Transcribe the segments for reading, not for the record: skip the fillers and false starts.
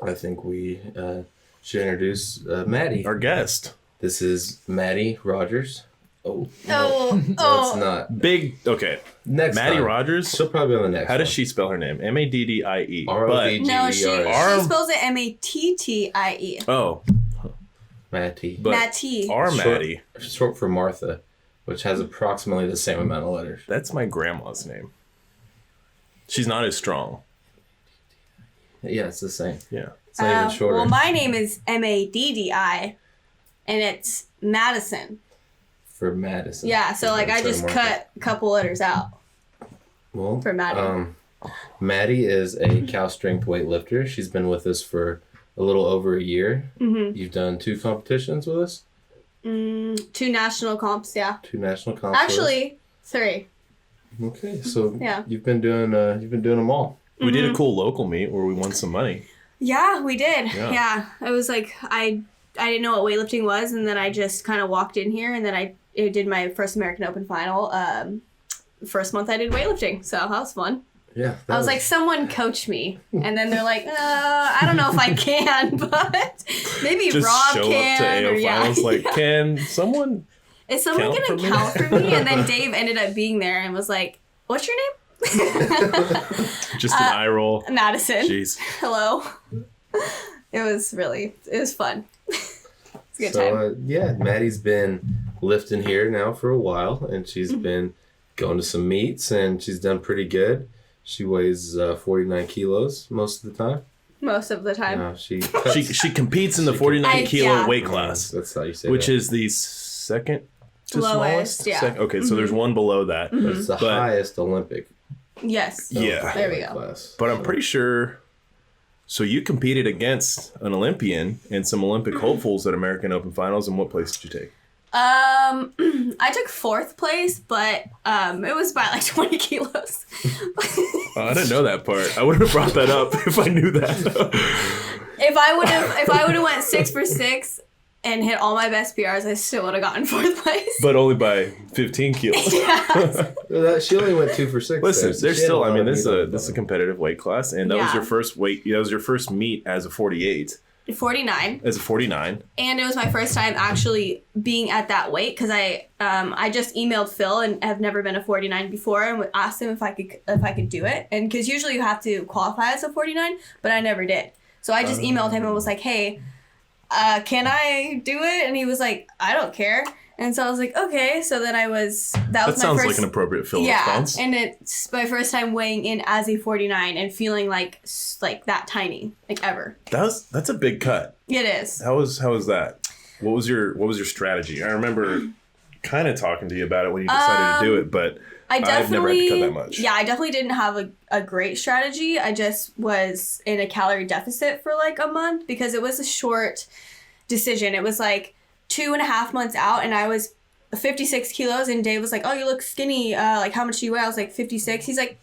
I think we should introduce Maddie. Our guest. This is Maddie Rogers. That's not big. Okay. next. Maddie time. Rogers. She'll probably be on the next. How does she spell her name? Maddie. R-O-D-G-E-R-S. No, she spells it Mattie. Oh, Maddie. but Mattie. our Maddie. Short for Martha, which has approximately the same amount of letters. That's my grandma's name. She's not as strong. Yeah, it's the same. Yeah. It's not even shorter. Well, my name is Maddi, and it's Madison. For Madison. Yeah, so like I just cut a couple letters out Well, for Maddie. Maddie is a Cal Strength Weightlifter. She's been with us for a little over a year. Mm-hmm. You've done 2 competitions with us? 2 national comps, yeah. 2 national comps. Actually, 3. Okay, so Yeah. you've been doing them all. We did a cool local meet where we won some money. Yeah, we did. Yeah. Yeah. It was like I didn't know what weightlifting was, and then I just kind of walked in here, and then I did my first American Open final. First month I did weightlifting, so that was fun. Yeah. I was like, someone coach me, and then they're like, I don't know if I can, but maybe Just Rob show can. up to AO or, yeah. finals like, can someone... Is someone count gonna for me? count for me? And then Dave ended up being there and was like, "What's your name?" Just an eye roll. Madison. Jeez. Hello. It was fun. It's a good time. Yeah, Maddie's been lifting here now for a while, and she's been going to some meets, and she's done pretty good. She weighs 49 kilos most of the time. Most of the time. She competes in the 49 kilo weight class, That's how you say which that. is the second to Lowest, smallest. yeah. Okay, so there's one below that. But it's the highest Olympic Yes. Yeah. There we go. class. But I'm pretty sure. So you competed against an Olympian and some Olympic hopefuls at American Open Finals. And what place did you take? I took 4th place, but it was by like 20 kilos. Oh, I didn't know that part. I would have brought that up if I knew that. If I would have went 6 for 6 and hit all my best PRs, I still would have gotten 4th place. But only by 15 kilos. Yeah. She only went 2 for 6. Listen, then. there's She had still. a I lot mean, of this meat is on a competitive weight class, and that was your first weight. That was your first meet as a 48. 49. As a 49. And it was my first time actually being at that weight because I just emailed Phil and have never been a 49 before and asked him if I could do it. And because usually you have to qualify as a 49, but I never did. So I just emailed him and was like, hey, can I do it? And he was like, I don't care. And so I was like, okay. So then that was my first. That sounds like an appropriate Phil response. And it's my first time weighing in as a 49 and feeling like that tiny, like ever. That's a big cut. It is. How was that? What was your strategy? I remember kind of talking to you about it when you decided to do it, but I've never had to cut that much. Yeah, I definitely didn't have a great strategy. I just was in a calorie deficit for like a month because it was a short decision. It was like 2.5 months out, and I was 56 kilos, and Dave was like, oh, you look skinny. Like, how much do you weigh? I was like, 56. He's like,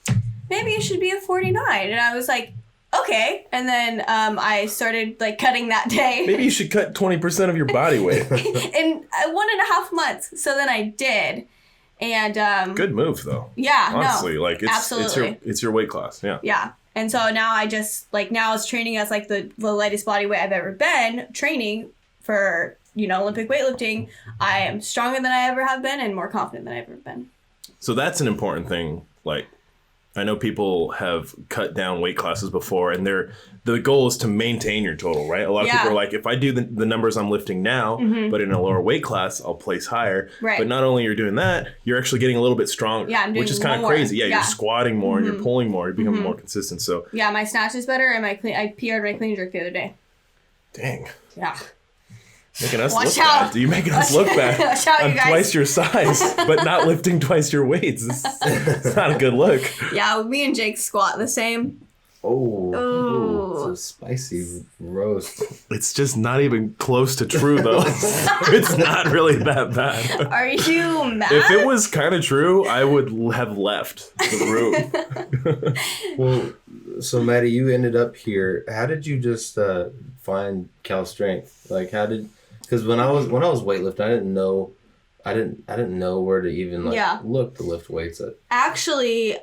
maybe you should be a 49. And I was like, okay. And then I started like cutting that day. Maybe you should cut 20% of your body weight. In 1.5 months. So then I did. And good move though. Yeah, honestly, no, like it's your weight class. Yeah. Yeah. And so now I just now I was training as like the lightest body weight I've ever been training for, Olympic weightlifting. I am stronger than I ever have been and more confident than I've ever been. So that's an important thing. Like, I know people have cut down weight classes before, and the goal is to maintain your total, right? A lot of people are like, if I do the numbers I'm lifting now, but in a lower weight class, I'll place higher. Right. But not only you're doing that, you're actually getting a little bit stronger, which is kind of crazy. Yeah, you're squatting more and you're pulling more, you're becoming more consistent. So yeah, my snatch is better, and I PR'd my clean jerk the other day. Dang. Yeah. Making us look bad. You're making us look bad. Watch out, I'm you guys. twice your size, but not lifting twice your weights. It's not a good look. Yeah, me and Jake squat the same. Oh, it's a spicy roast. It's just not even close to true, though. It's not really that bad. Are you mad? If it was kind of true, I would have left the room. Well, so Maddie, you ended up here. How did you just find Cal Strength? Like, because when I was weightlifting, I didn't know where to even look to lift weights at. Actually,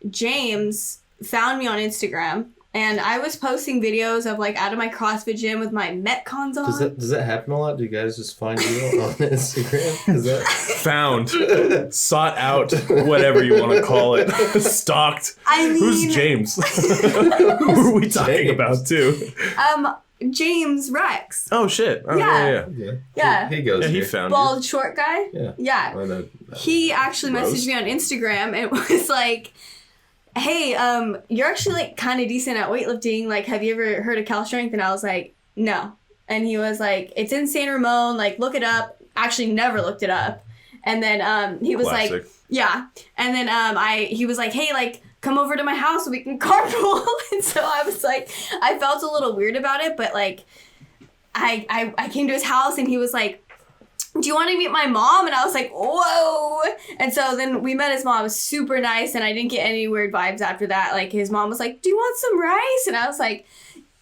James found me on Instagram And I was posting videos of, like, out of my CrossFit gym with my Metcons on. Does that happen a lot? Do you guys just find you on Instagram? Is that... Found, sought out, whatever you want to call it, stalked. I mean... Who's James? Who are we talking about, too? James Rex. Oh, shit. Oh, Yeah. He goes he found bald, short guy? Yeah. Oh, no. He actually messaged me on Instagram and was like, hey, you're actually, like, kind of decent at weightlifting. Like, have you ever heard of Cal Strength? And I was like, no. And he was like, it's in San Ramon. Like, look it up. Actually, never looked it up. And then he was Classic. like, yeah. And then he was like, hey, like, come over to my house so we can carpool. And so I was like, I felt a little weird about it. But, like, I came to his house and he was like, do you want to meet my mom? And I was like, whoa. And so then we met his mom. It was super nice. And I didn't get any weird vibes after that. Like, his mom was like, do you want some rice? And I was like,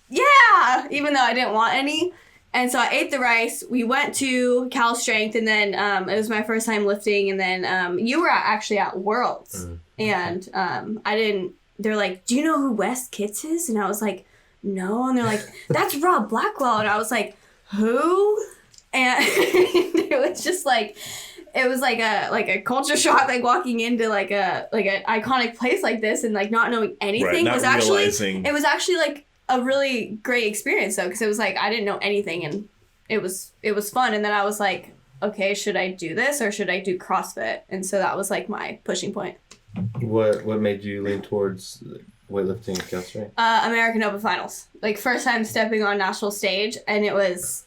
yeah, even though I didn't want any. And so I ate the rice. We went to Cal Strength. And then it was my first time lifting. And then you were actually at Worlds. And they're like, do you know who Wes Kitts is? And I was like, no. And they're like, that's Rob Blackwell. And I was like, who? And it was just like, it was like a culture shock, like walking into like an iconic place like this and like not knowing anything. It was actually like a really great experience though, because it was like I didn't know anything and it was fun. And then I was like, okay, should I do this or should I do CrossFit? And so that was like my pushing point. What made you lean towards weightlifting and Cal Strength? American Open Finals, like first time stepping on national stage, and it was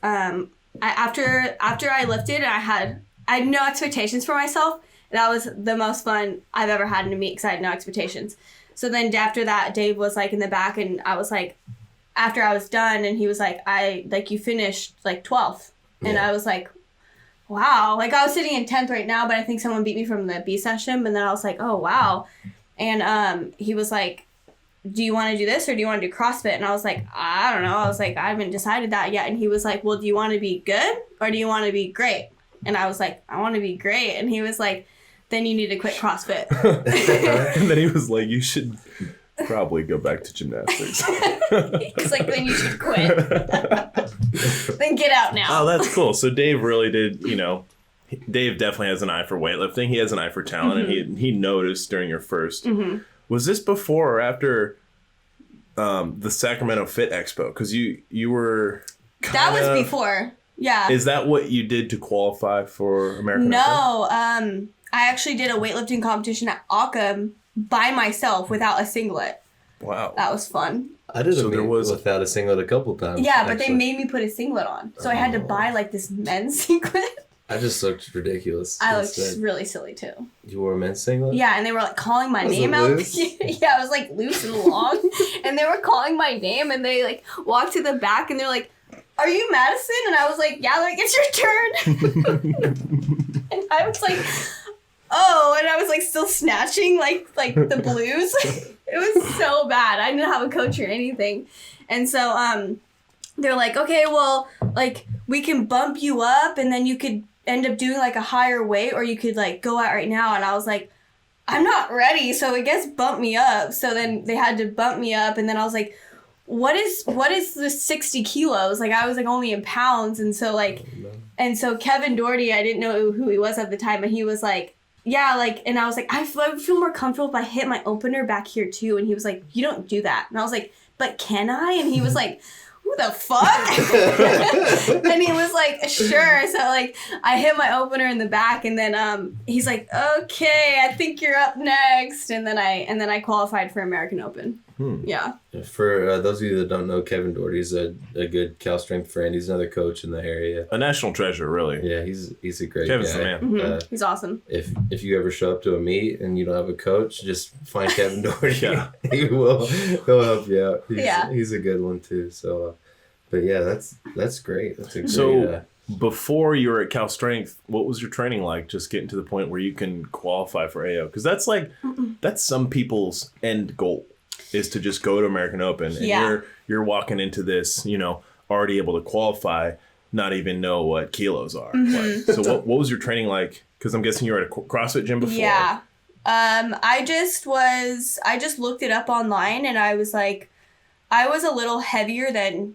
after I lifted, I had no expectations for myself. That was the most fun I've ever had in a meet because I had no expectations. So then after that, Dave was like in the back, and I was like, after I was done, and he was like, you finished like 12th. And I was like, wow. Like I was sitting in 10th right now, but I think someone beat me from the B session. But then I was like, oh, wow. And he was like, do you want to do this or do you want to do CrossFit? And I was like, I don't know. I was like, I haven't decided that yet. And he was like, well, do you want to be good or do you want to be great? And I was like, I want to be great. And he was like, then you need to quit CrossFit. And then he was like, you should probably go back to gymnastics. He's like, then you should quit. Then get out now. Oh, that's cool. So Dave really did, Dave definitely has an eye for weightlifting. He has an eye for talent. And he noticed during your first. Mm-hmm. Was this before or after the Sacramento Fit Expo? Because you were that was before. Yeah. Is that what you did to qualify for American Open? No. I actually did a weightlifting competition at Occam by myself without a singlet. Wow. That was fun. I did without a singlet a couple times. Yeah, but they made me put a singlet on. So I had to buy like this men's singlet. I just looked ridiculous. I looked really silly too. You wore a men's singlet? Yeah, and they were like calling my name out. Yeah, I was like loose and long. And they were calling my name and they like walked to the back and they're like, are you Madison? And I was like, yeah, they're like, it's your turn. And I was like, oh, and I was like still snatching like the blues. It was so bad. I didn't have a coach or anything. And so they're like, okay, well, like we can bump you up and then you could end up doing like a higher weight or you could like go out right now. And I was like, I'm not ready. So I guess bump me up. So then they had to bump me up. And then I was like, what is the 60 kilos? Like I was like only in pounds. And so like, and so Kevin Doherty, I didn't know who he was at the time, but he was like, yeah, like, and I was like, I feel more comfortable if I hit my opener back here too. And he was like, you don't do that. And I was like, but can I? And he was like, who the fuck? And he was like, sure. So like I hit my opener in the back and then he's like, okay, I think you're up next. And then I qualified for American Open. Yeah. For those of you that don't know, Kevin Doherty's a good Cal Strength friend. He's another coach in the area. A national treasure, really. Yeah, he's a great Kevin's guy. the man. He's awesome. If you ever show up to a meet and you don't have a coach, just find Kevin Doherty. Yeah. He'll help you out. He's a good one too. So, but yeah, that's great. That's a great. So before you were at Cal Strength, what was your training like? Just getting to the point where you can qualify for AO, because that's some people's end goal. Is to just go to American Open and you're walking into this, already able to qualify, not even know what kilos are. Mm-hmm. So what was your training like? Because I'm guessing you were at a CrossFit gym before. Yeah. I just looked it up online and I was like, I was a little heavier than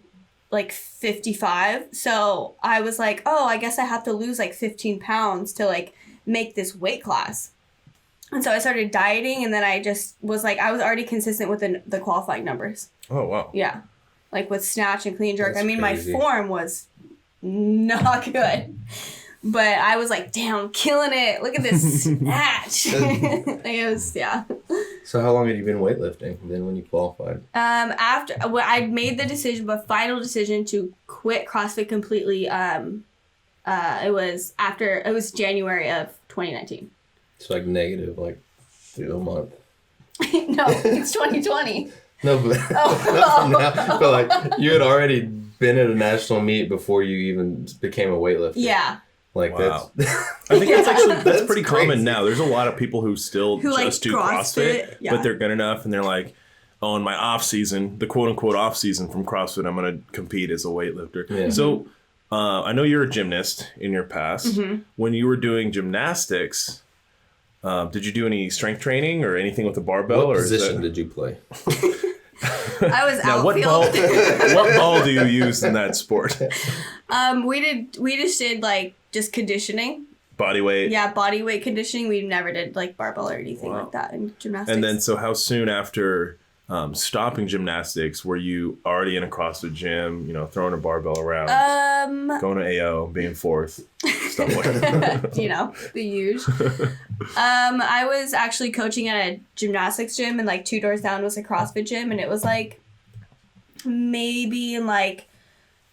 like 55. So I was like, oh, I guess I have to lose like 15 pounds to like make this weight class. And so I started dieting, and then I just was like, I was already consistent with the qualifying numbers. Oh, wow. Yeah. Like with snatch and clean jerk. That's crazy. My form was not good. But I was like, damn, I'm killing it. Look at this snatch. It was, yeah. So how long had you been weightlifting then when you qualified? After I made the decision, but final decision to quit CrossFit completely. It was January of 2019. It's like negative, like through a month. No, it's 2020. No, but, but like you had already been at a national meet before you even became a weightlifter. Yeah. Like wow. that's. I think that's actually that's pretty crazy. common now. There's a lot of people who still just do CrossFit, yeah. but they're good enough, and they're like, oh, in my off season, the quote unquote off season from CrossFit, I'm gonna compete as a weightlifter. Yeah. So I know you're a gymnast in your past. Mm-hmm. When you were doing gymnastics. Did you do any strength training or anything with the barbell? What position did you play? I was outfield. What ball do you use in that sport? We just did like just conditioning. Body weight? Yeah, body weight conditioning. We never did like barbell or anything like that in gymnastics. And then so how soon after stopping gymnastics were you already in a CrossFit gym, throwing a barbell around, going to AO, being fourth, stuff like that? The huge. I was actually coaching at a gymnastics gym, and like 2 doors down was a CrossFit gym, and it was like maybe in like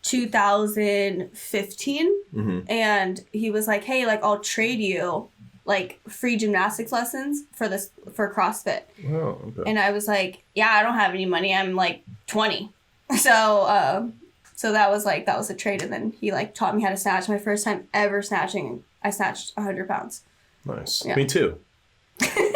2015, and he was like, hey, like I'll trade you like free gymnastics lessons for CrossFit. Oh, okay. And I was like, yeah, I don't have any money. I'm like 20. So that was a trade. And then he like taught me how to snatch. My first time ever snatching, I snatched 100 pounds. Nice. Yeah. Me too.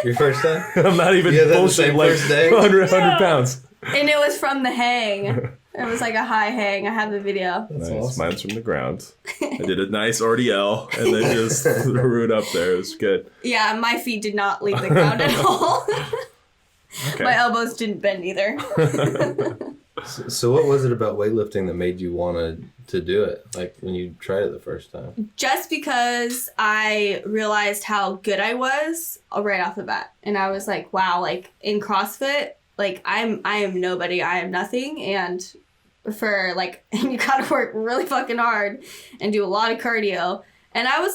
Your first time? I'm not even bullshit. Like first day? 100 pounds. And it was from the hang. It was like a high hang. I have the video. That's nice. awesome. Mine's from the ground. I did a nice RDL and then just threw it up there. It was good. Yeah, my feet did not leave the ground at all. Okay. My elbows didn't bend either. So what was it about weightlifting that made you want to do it? Like when you tried it the first time? Just because I realized how good I was right off the bat. And I was like, wow, like in CrossFit, like I am nobody, I am nothing. And for like, you gotta work really fucking hard and do a lot of cardio. And I was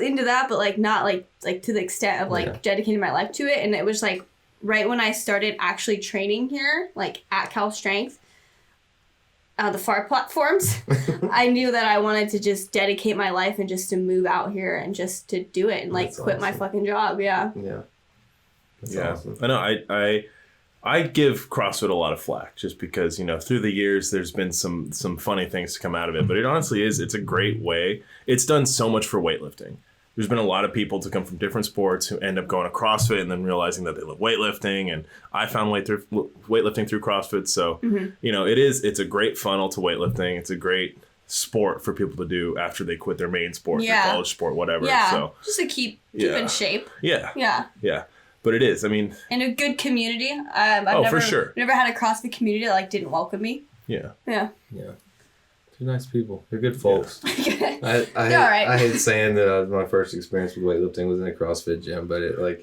into that, but like not like to the extent of like dedicating my life to it. And it was like right when I started actually training here, like at Cal Strength, the FAR platforms, I knew that I wanted to just dedicate my life and just to move out here and just to do it and like That's quit awesome. my fucking job. Yeah. Yeah. That's yeah. awesome. I know. I give CrossFit a lot of flack just because, through the years, there's been some funny things to come out of it. But it honestly is. It's a great way. It's done so much for weightlifting. There's been a lot of people to come from different sports who end up going to CrossFit and then realizing that they love weightlifting. And I found weightlifting through CrossFit. So, it's a great funnel to weightlifting. It's a great sport for people to do after they quit their main sport, their college sport, whatever. Yeah. So, Just to keep in shape. Yeah. Yeah. Yeah. But it is. I mean. And a good community. I've for sure. never had a CrossFit community that like didn't welcome me. Yeah. Yeah. Yeah. They're nice people. They're good folks. Yeah. I hate saying that my first experience with weightlifting was in a CrossFit gym, but it was.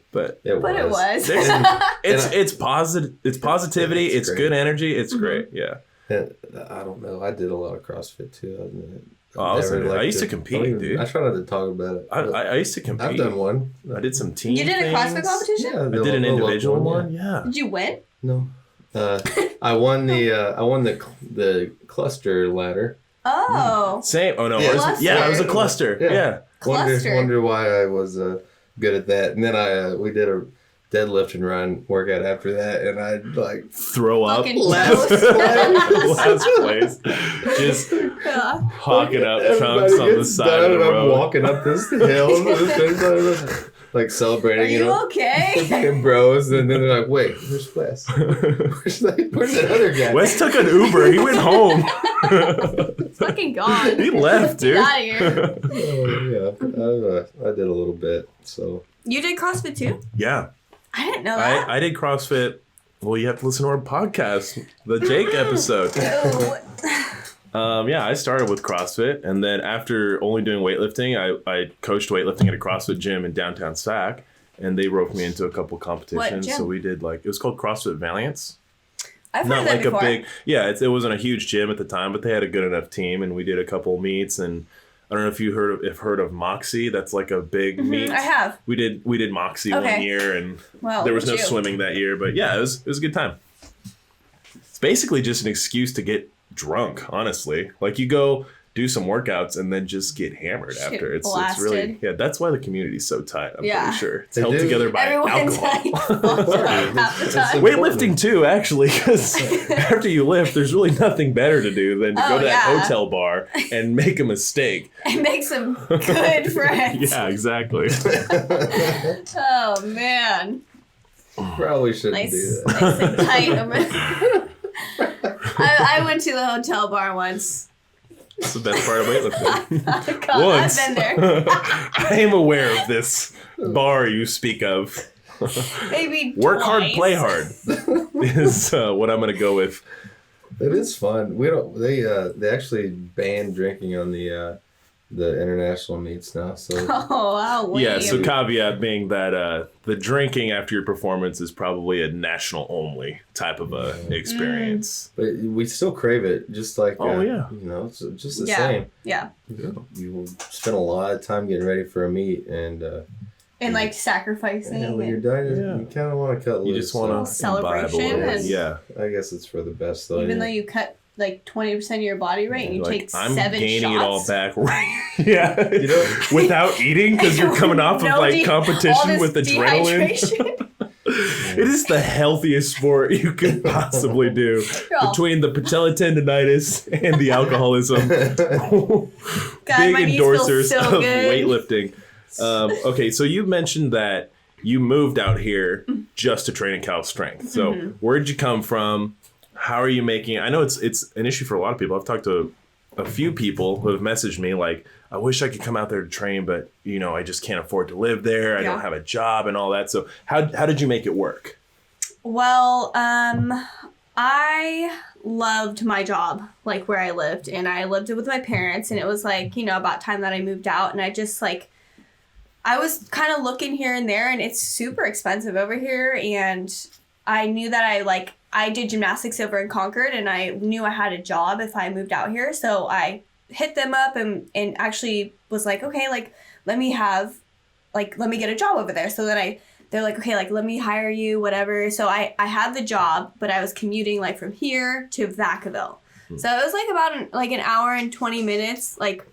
It's positive. It's positivity. It's great. Good energy. It's great. Yeah. And I don't know. I did a lot of CrossFit too. I used to compete, dude. I try not to talk about it. I used to compete. I've done one. I did some team. You did a CrossFit competition? Yeah, I did an individual one. Yeah. Did you win? No. I won the cluster ladder. Oh. Same. Oh no. Yeah. It was a cluster. Yeah. Wonder why I was good at that. And then we did a deadlift and run workout after that, and I'd like throw up last place. Just hocking up chunks on the side of the road. I'm walking up this hill, like celebrating. Are you okay? Fucking bros, and then they're like, "Wait, where's Wes? Where's that other guy?" Wes took an Uber. He went home. It's fucking gone. He left, dude. Get out of here. Oh yeah, I did a little bit. So you did CrossFit too? Yeah. I didn't know that. I did CrossFit Well, you have to listen to our podcast, the Jake episode. I started with CrossFit, and then after only doing weightlifting, I coached weightlifting at a CrossFit gym in downtown Sac, and they roped me into a couple competitions. So we did it was called CrossFit Valiance. I've heard of that before. It wasn't a huge gym at the time, but they had a good enough team, and we did a couple meets. And I don't know if you heard of Moxie. That's like a big meet. I have. We did Moxie 1 year, and there was no swimming that year, but yeah, it was a good time. It's basically just an excuse to get drunk, honestly. Like, you go do some workouts and then just get hammered after. It's really, that's why the community's so tight. I'm pretty sure it's held together by alcohol. Weightlifting too, actually, because after you lift, there's really nothing better to do than to go to that hotel bar and make a mistake and make some good friends. Yeah, exactly. Oh man, probably shouldn't do that. Nice and tight. I went to the hotel bar once. It's the best part of weightlifting. Once. I've been there. I am aware of this bar you speak of. Maybe Work twice. hard, play hard is what I'm going to go with. It is fun. We don't. They actually banned drinking on the international meets now. So so caveat being that the drinking after your performance is probably a national only type of a experience. But we still crave it, just like it's just the same. Yeah. You spend a lot of time getting ready for a meet and like sacrificing. And when you're done, you kind of want to cut loose. You just want to celebration. I guess it's for the best though. Even though you cut like 20% of your body weight and you take 7 shots. I'm gaining it all back. Right. Without eating, because you're coming off of like competition with adrenaline. It is the healthiest sport you could possibly do between the patella tendonitis and the alcoholism. Big endorsers of weightlifting. Okay, so you mentioned that you moved out here just to train in Cal Strength. So where did you come from? How are you making? I know it's an issue for a lot of people. I've talked to a few people who have messaged me like, I wish I could come out there to train, but I just can't afford to live there. I don't have a job and all that. So how did you make it work? Well, I loved my job, like where I lived, and I lived it with my parents, and it was like, about time that I moved out, and I just like, I was kind of looking here and there, and it's super expensive over here, and I knew that I did gymnastics over in Concord, and I knew I had a job if I moved out here. So I hit them up and actually was like, okay, like, let me get a job over there. So then they're like, okay, like, let me hire you, whatever. So I had the job, but I was commuting like from here to Vacaville. So it was like about an hour and 20 minutes, like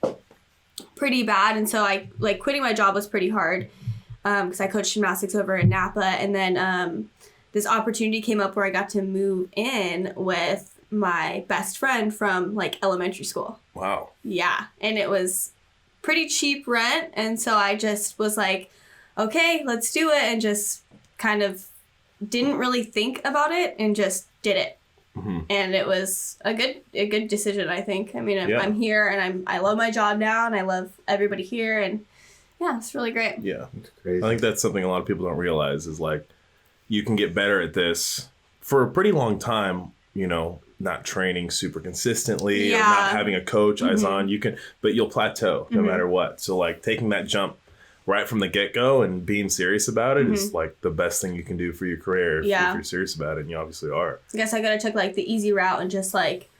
pretty bad. And so I like quitting my job was pretty hard because I coached gymnastics over in Napa. And then this opportunity came up where I got to move in with my best friend from like elementary school. Wow. Yeah. And it was pretty cheap rent. And so I just was like, okay, let's do it. And just kind of didn't really think about it and just did it. And it was a good decision, I think. I mean, I'm here and I love my job now and I love everybody here. And yeah, it's really great. Yeah. It's crazy. I think that's something a lot of people don't realize is like, you can get better at this for a pretty long time, not training super consistently or not having a coach eyes on. But you'll plateau no matter what. So like taking that jump right from the get-go and being serious about it is like the best thing you can do for your career if you're serious about it, and you obviously are. I guess I could have took like the easy route and just like,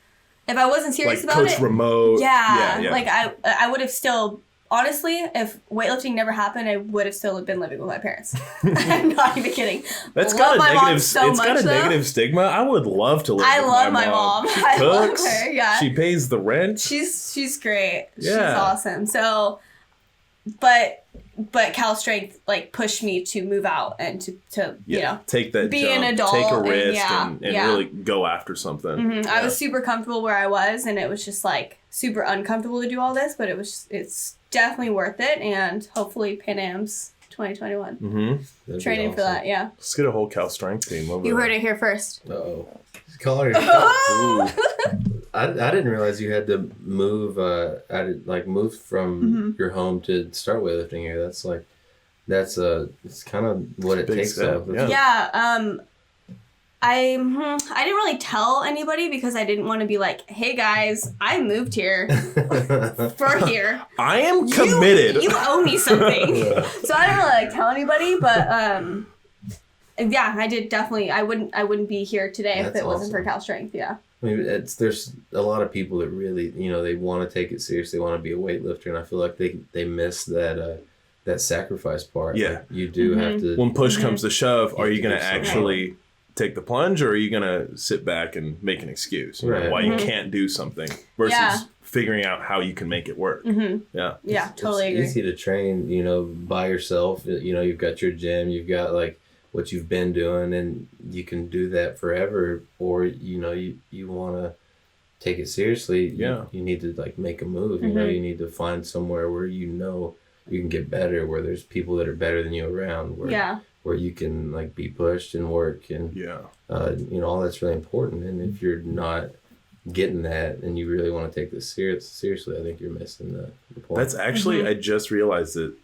if I wasn't serious like about coach it. Remote. Yeah. Like I would have still, honestly, if weightlifting never happened, I would have still been living with my parents. I'm not even kidding. That's got a negative stigma. I would love to live with my mom. She cooks. I love her. Yeah. She pays the rent. She's great. Yeah. She's awesome. So, but Cal Strength like pushed me to move out and to take that be jump, an adult, take a risk, and really go after something. I was super comfortable where I was, and it was just like super uncomfortable to do all this, but it's definitely worth it, and hopefully Pan Am's 2021. Training for that, yeah. Let's get a whole Cal Strength team over. You heard it here first. Uh-oh. Calling I didn't realize you had to move. Move from your home to start weightlifting here. It's kind of what it takes. Step, Though. Yeah. I didn't really tell anybody because I didn't want to be like, hey guys, I moved here for here. I am committed. You owe me something. So I didn't really like tell anybody, but yeah, I did definitely. I wouldn't be here today if it wasn't for Cal Strength. Yeah. I mean, there's a lot of people that really, they want to take it serious. They want to be a weightlifter, and I feel like they miss that sacrifice part. Yeah, like you do have to. When push comes to shove, are you going to actually take the plunge, or are you going to sit back and make an excuse why you can't do something versus figuring out how you can make it work? Yeah, totally agree. It's easy to train, by yourself. You've got your gym, you've got like what you've been doing, and you can do that forever. Or you want to take it seriously. You need to like make a move. You need to find somewhere where you can get better, where there's people that are better than you around, where you can like be pushed and work, and all that's really important. And if you're not getting that and you really want to take this seriously, I think you're missing the point. That's actually I just realized that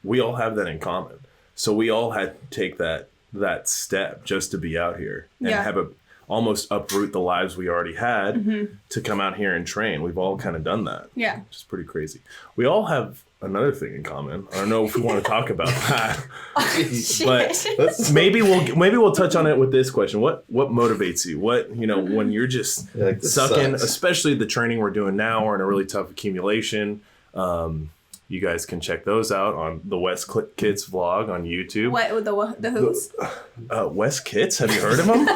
we all have that in common. So we all had to take that step just to be out here and have almost uproot the lives we already had to come out here and train. We've all kind of done that. Yeah. Which is pretty crazy. We all have another thing in common. I don't know if we want to talk about that. But maybe we'll touch on it with this question. What motivates you? What, when you're just sucking, especially the training we're doing now, we're in a really tough accumulation. You guys can check those out on the Wes Kits vlog on YouTube. What, the who's? Wes Kits? Have you heard of him?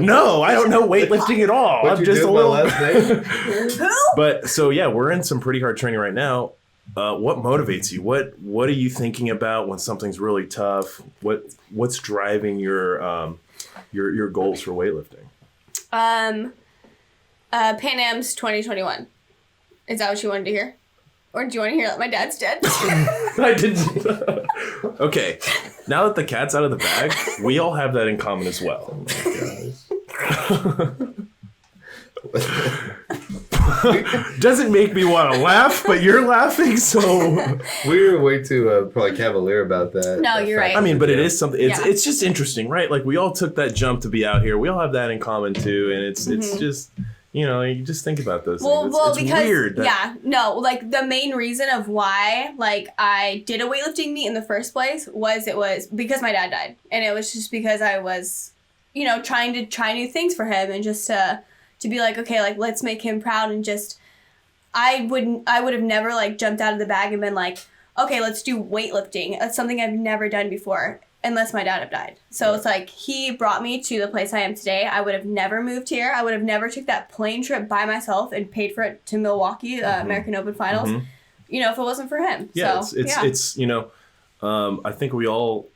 No, I don't know weightlifting at all. I'm just a little. Last name? Who? But so we're in some pretty hard training right now. What motivates you? What are you thinking about when something's really tough? What's driving your goals for weightlifting? Pan Am's 2021. Is that what you wanted to hear? Or do you want to hear that my dad's dead? I didn't. Okay. Now that the cat's out of the bag, we all have that in common as well. Doesn't make me want to laugh, but you're laughing, so we were way too probably cavalier about that. No, you're right. I mean, but it is something. It's just interesting, right? Like we all took that jump to be out here. We all have that in common too, and it's just. You just think about those things. It's because, weird. Like the main reason of why, like, I did a weightlifting meet in the first place was because my dad died. And it was just because I was, trying to try new things for him and just to be like, okay, like, let's make him proud and just, I would have never, like, jumped out of the bag and been like, okay, let's do weightlifting. That's something I've never done before. Unless my dad had died. So it's like, he brought me to the place I am today. I would have never moved here. I would have never took that plane trip by myself and paid for it to Milwaukee, American Open Finals, if it wasn't for him. Yeah, so, it's I think we all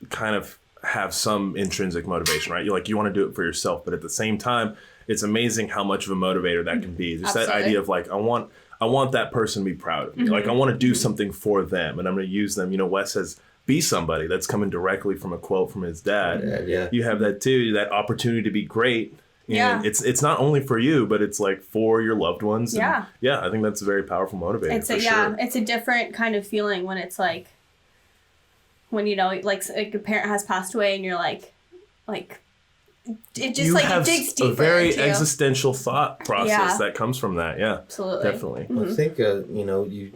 kind of have some intrinsic motivation, right? You want to do it for yourself, but at the same time, it's amazing how much of a motivator that can be. Just that idea of like, I want that person to be proud of me. Like I want to do something for them, and I'm going to use them. Wes says, be somebody. That's coming directly from a quote from his dad. You have that too, that opportunity to be great. And it's not only for you, but it's like for your loved ones. And I think that's a very powerful motivator. It's a different kind of feeling when it's like when like a parent has passed away and you're like it just it digs deeper. A very existential thought process that comes from that. Yeah, absolutely, definitely. I think you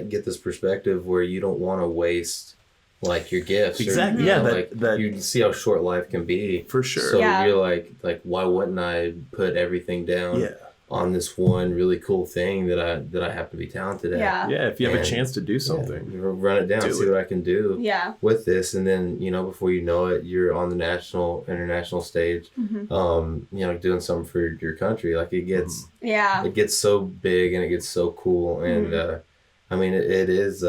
get this perspective where you don't want to waste like your gifts. Exactly. That you see how short life can be. For sure. So you're like why wouldn't I put everything down on this one really cool thing that I have to be talented at? Yeah. If you have a chance to do something, run it down, see what I can do. With this, and then before you know it, you're on the international stage. Doing something for your country. Like it gets so big and it gets so cool, and I mean it is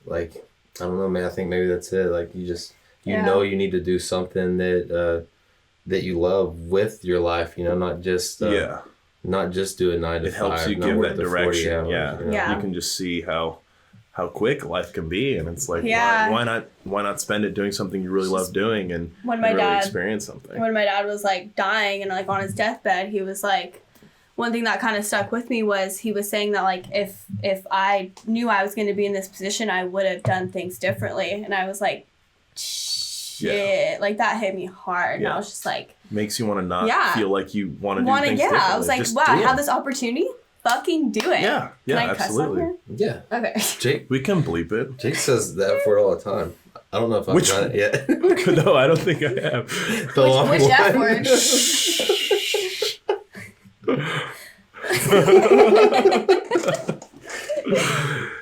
like I don't know, man. I think maybe that's it. Like you just you need to do something that you love with your life. Not just not just do a 9 to 5. It helps you give that direction. You can just see how quick life can be, and it's like why not spend it doing something you really love doing and really experience something. When my dad was like dying and like on his deathbed, he was like, one thing that kind of stuck with me was he was saying that like if I knew I was going to be in this position, I would have done things differently. And I was like, shit. Like, that hit me hard. And I was just like... Makes you want to not feel like you want to do things differently. I was like, just wow, I have this opportunity. Fucking do it. Yeah. Can I absolutely. cuss on here? Yeah. Okay. Jake, we can bleep it. Jake says that word all the time. I don't know if I've done it yet. No, I don't think I have. Which F word?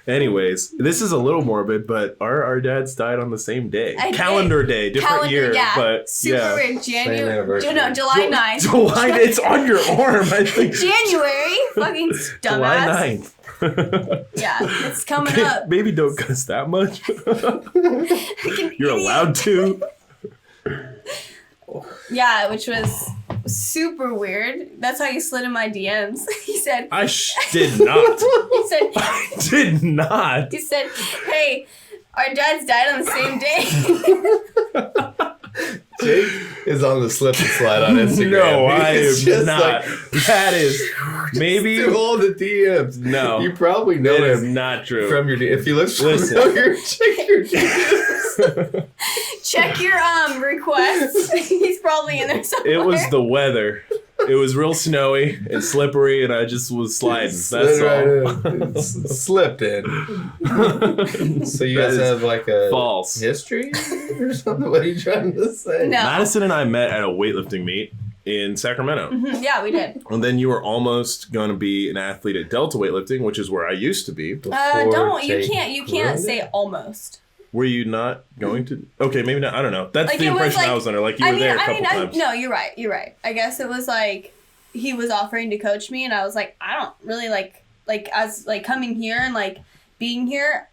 Anyways, this is a little morbid, but our dads died on the same day. Calendar day, different year, but super weird. July 9th. July, it's on your arm, I think. January, fucking dumbass. July 9th. Yeah, it's coming up. Maybe don't cuss that much. You're allowed to. Yeah, which was super weird. That's how you slid in my DMs. He said... I did not. He said... I did not. He said, hey, our dads died on the same day. Jake is on the slip and slide on Instagram. No, I am not. That is maybe... Through all the DMs. No. You probably know him. That is not true. From your if you look familiar, check your DMs. Check your requests. He's probably in there somewhere. It was the weather. It was real snowy and slippery, and I just was sliding. That's all. Slipped in. So you guys have like a false history or something? What are you trying to say? No. Madison and I met at a weightlifting meet in Sacramento. Mm-hmm. Yeah, we did. And then you were almost going to be an athlete at Delta Weightlifting, which is where I used to be. You can't say almost. Were you not going to? Okay, maybe not. I don't know. That's like the impression I was under. Like you were there a couple times. No, you're right. I guess it was like he was offering to coach me, and I was like, I don't really like as like coming here and like being here,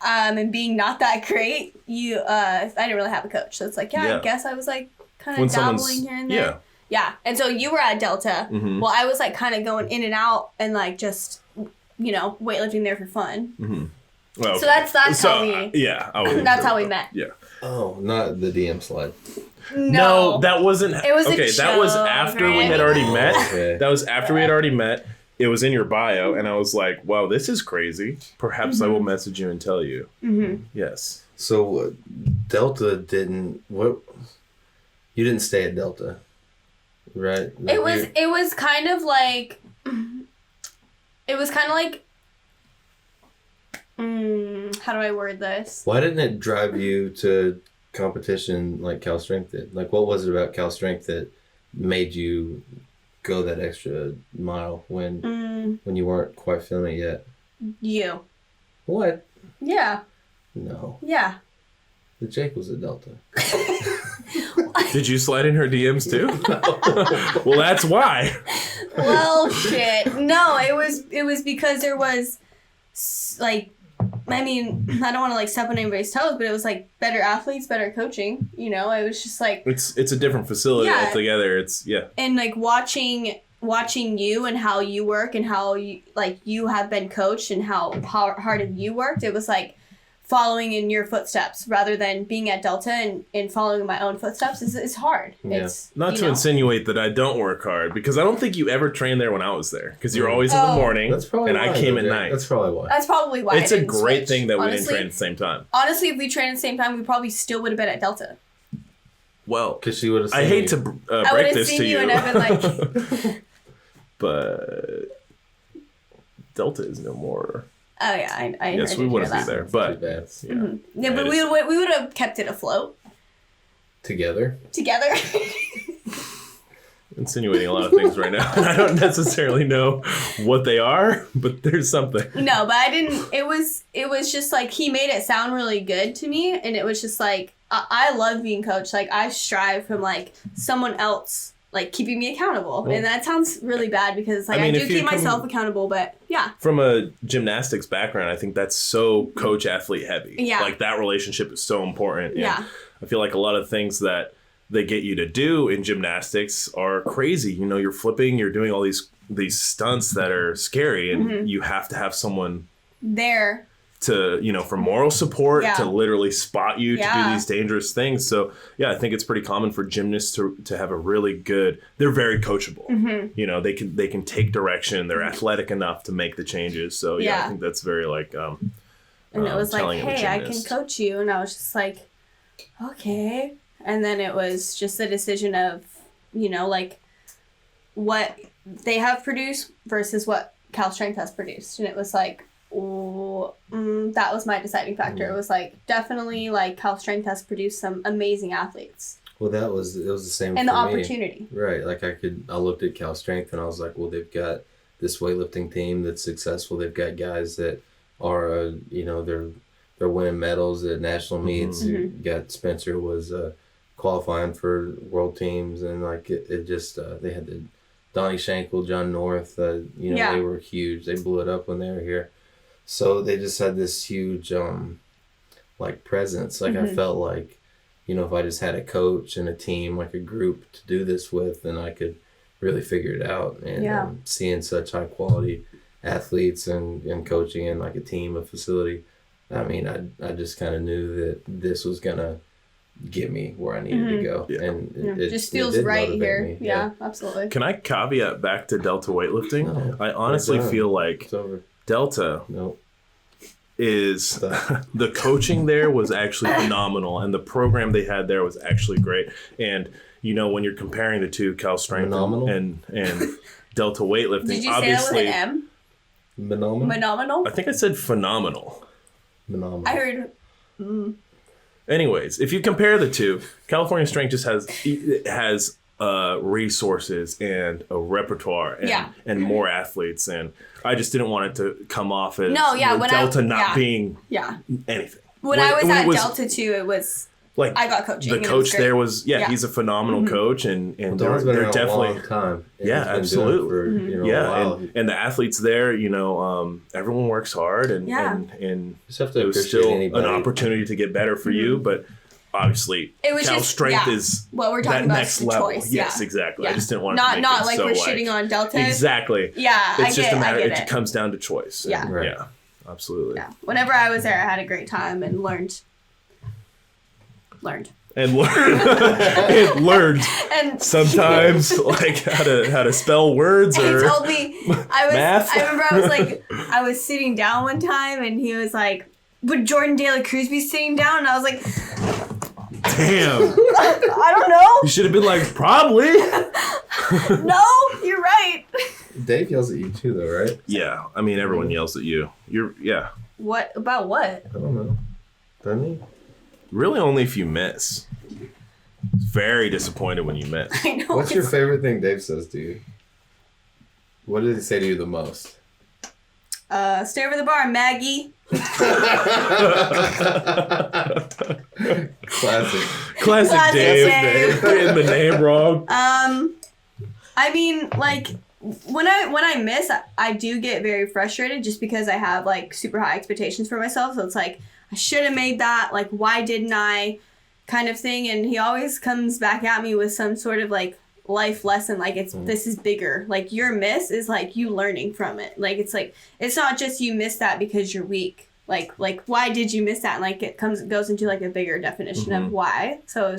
and being not that great. I didn't really have a coach, so it's like I guess I was like kind of dabbling here and there. Yeah, and so you were at Delta. Mm-hmm. Well, I was like kind of going in and out and like just weightlifting there for fun. Mm-hmm. Well, okay. So that's how we. Yeah, that's how we met. Yeah. Oh, not the DM slide. No, that wasn't. It was okay. That was after we had already met. Okay. That was after we had already met. It was in your bio, and I was like, "Wow, this is crazy. Perhaps I will message you and tell you." Mm-hmm. Yes. So Delta didn't. What? You didn't stay at Delta, right? Like It was kind of like. It was kind of like. How do I word this? Why didn't it drive you to competition like Cal Strength did? Like, what was it about Cal Strength that made you go that extra mile when you weren't quite feeling it yet? You. What? Yeah. No. Yeah. The Jake was a Delta. Did you slide in her DMs too? Well, that's why. Well, shit. No, it was because there was like. I mean, I don't want to like step on anybody's toes, but it was like better athletes, better coaching. It was just like it's a different facility altogether. It's and like watching you and how you work and how you have been coached and how hard you worked. It was like following in your footsteps rather than being at Delta and following my own footsteps is hard. Yeah. It's not to insinuate that I don't work hard, because I don't think you ever trained there when I was there, because you're always in the morning and I came at night. That's probably why. It's a great thing that we didn't train at the same time. Honestly, if we trained at the same time, we probably still would have been at Delta. Well, because she would have. I hate to break this to you, and I've been like, but Delta is no more. Oh yeah, I yes, we wouldn't be there, but yeah, mm-hmm. Yeah, but we would have kept it afloat together. Insinuating a lot of things right now, and I don't necessarily know what they are, but there's something. No, but I didn't. It was just like he made it sound really good to me, and it was just like I love being coached. Like I strive from like someone else. Like keeping me accountable, and that sounds really bad because like I do keep myself accountable, but yeah. From a gymnastics background, I think that's so coach athlete heavy. Yeah, like that relationship is so important. And yeah, I feel like a lot of things that they get you to do in gymnastics are crazy. You're flipping, you're doing all these stunts that are scary, and you have to have someone there to for moral support, to literally spot you to do these dangerous things. So I think it's pretty common for gymnasts to have a really good, they're very coachable. They can take direction, they're athletic enough to make the changes. So I think that's very like and it was like, hey, I can coach you, and I was just like, okay. And then it was just the decision of, you know, like what they have produced versus what Cal Strength has produced. And it was like, that was my deciding factor. It was like, definitely like Cal Strength has produced some amazing athletes. Well, it was the same and for the me. Opportunity. Right. Like I looked at Cal Strength and I was like, well, they've got this weightlifting team that's successful. They've got guys that are, you know, they're winning medals at national meets. You got Spencer was qualifying for world teams, and like it just they had the Donnie Shankle, John North. You know, they were huge. They blew it up when they were here. So they just had this huge like presence. Like I felt like, you know, if I just had a coach and a team, like a group to do this with, then I could really figure it out. And seeing such high quality athletes and coaching in like a team, a facility, I mean, I just kind of knew that this was going to get me where I needed to go. Yeah. And it just feels right here. me. Yeah, absolutely. Can I caveat back to Delta weightlifting? No, I honestly feel like it's over. Delta Nope. is the coaching there was actually phenomenal, and the program they had there was actually great. And you know, when you're comparing the two, Cal Strength and Delta weightlifting, did you obviously, say that with an M? Phenomenal? I think I said phenomenal. Phenomenal. I heard. Anyways, if you compare the two, California Strength just has resources and a repertoire and more athletes, and I just didn't want it to come off as Delta not being anything. When I was at Delta too, it was like I got coaching. The coach there was he's a phenomenal coach, and they're definitely a long time. Absolutely. For, a while. And the athletes there, you know, everyone works hard, and just have to it was still an opportunity to get better for you, but obviously it was Cal just, Strength is what we're talking that about next level. Choice. Yes, exactly. I just didn't want not to not it like so we're shitting on Delta. Exactly. Yeah, it's just a matter. It comes down to choice. Yeah. Right. Yeah. Absolutely. Yeah. Whenever I was there, I had a great time and learned. And learned and sometimes like how to spell words or he told me math. I remember I was sitting down one time and he was like, would Jordan De La Cruz be sitting down? And I was like, damn. I don't know. You should have been like, probably. No, you're right. Dave yells at you too though, right? Yeah. I mean, everyone yells at you. What about what? I don't know. Doesn't he? Really only if you miss. Very disappointed when you miss. I know. What's your favorite thing Dave says to you? What does he say to you the most? Stay over the bar, Maggie. Classic Dave. Getting the name wrong. I mean, like, when I miss, I do get very frustrated just because I have, like, super high expectations for myself. So it's like, I should have made that. Like, why didn't I? Kind of thing. And he always comes back at me with some sort of, like, life lesson. Like, this is bigger. Like, your miss is, like, you learning from it. Like, it's not just you miss that because you're weak. Like, why did you miss that? And, like, it goes into, like, a bigger definition of why. So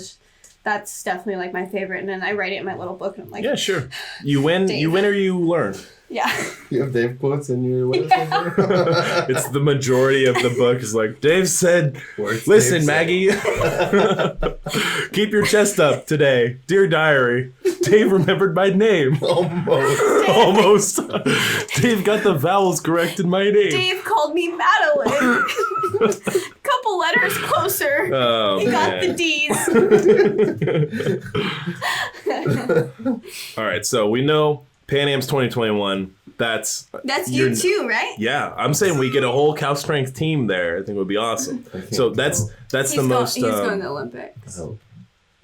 that's definitely, like, my favorite. And then I write it in my little book, and I'm like... Yeah, sure. You win or you learn. Yeah. You have Dave quotes in your list? Yeah. It's the majority of the book is like, Dave said, listen, Dave Maggie, keep your chest up today. Dear diary, Dave remembered my name. Almost. Dave got the vowels correct in my name. Dave called me Madeline. Couple letters closer. Oh, he got the D's. All right, so we know Pan Am's 2021. That's you too, right? Yeah, I'm saying we get a whole Cal Strength team there. I think it would be awesome. So that's the most. He's going to the Olympics.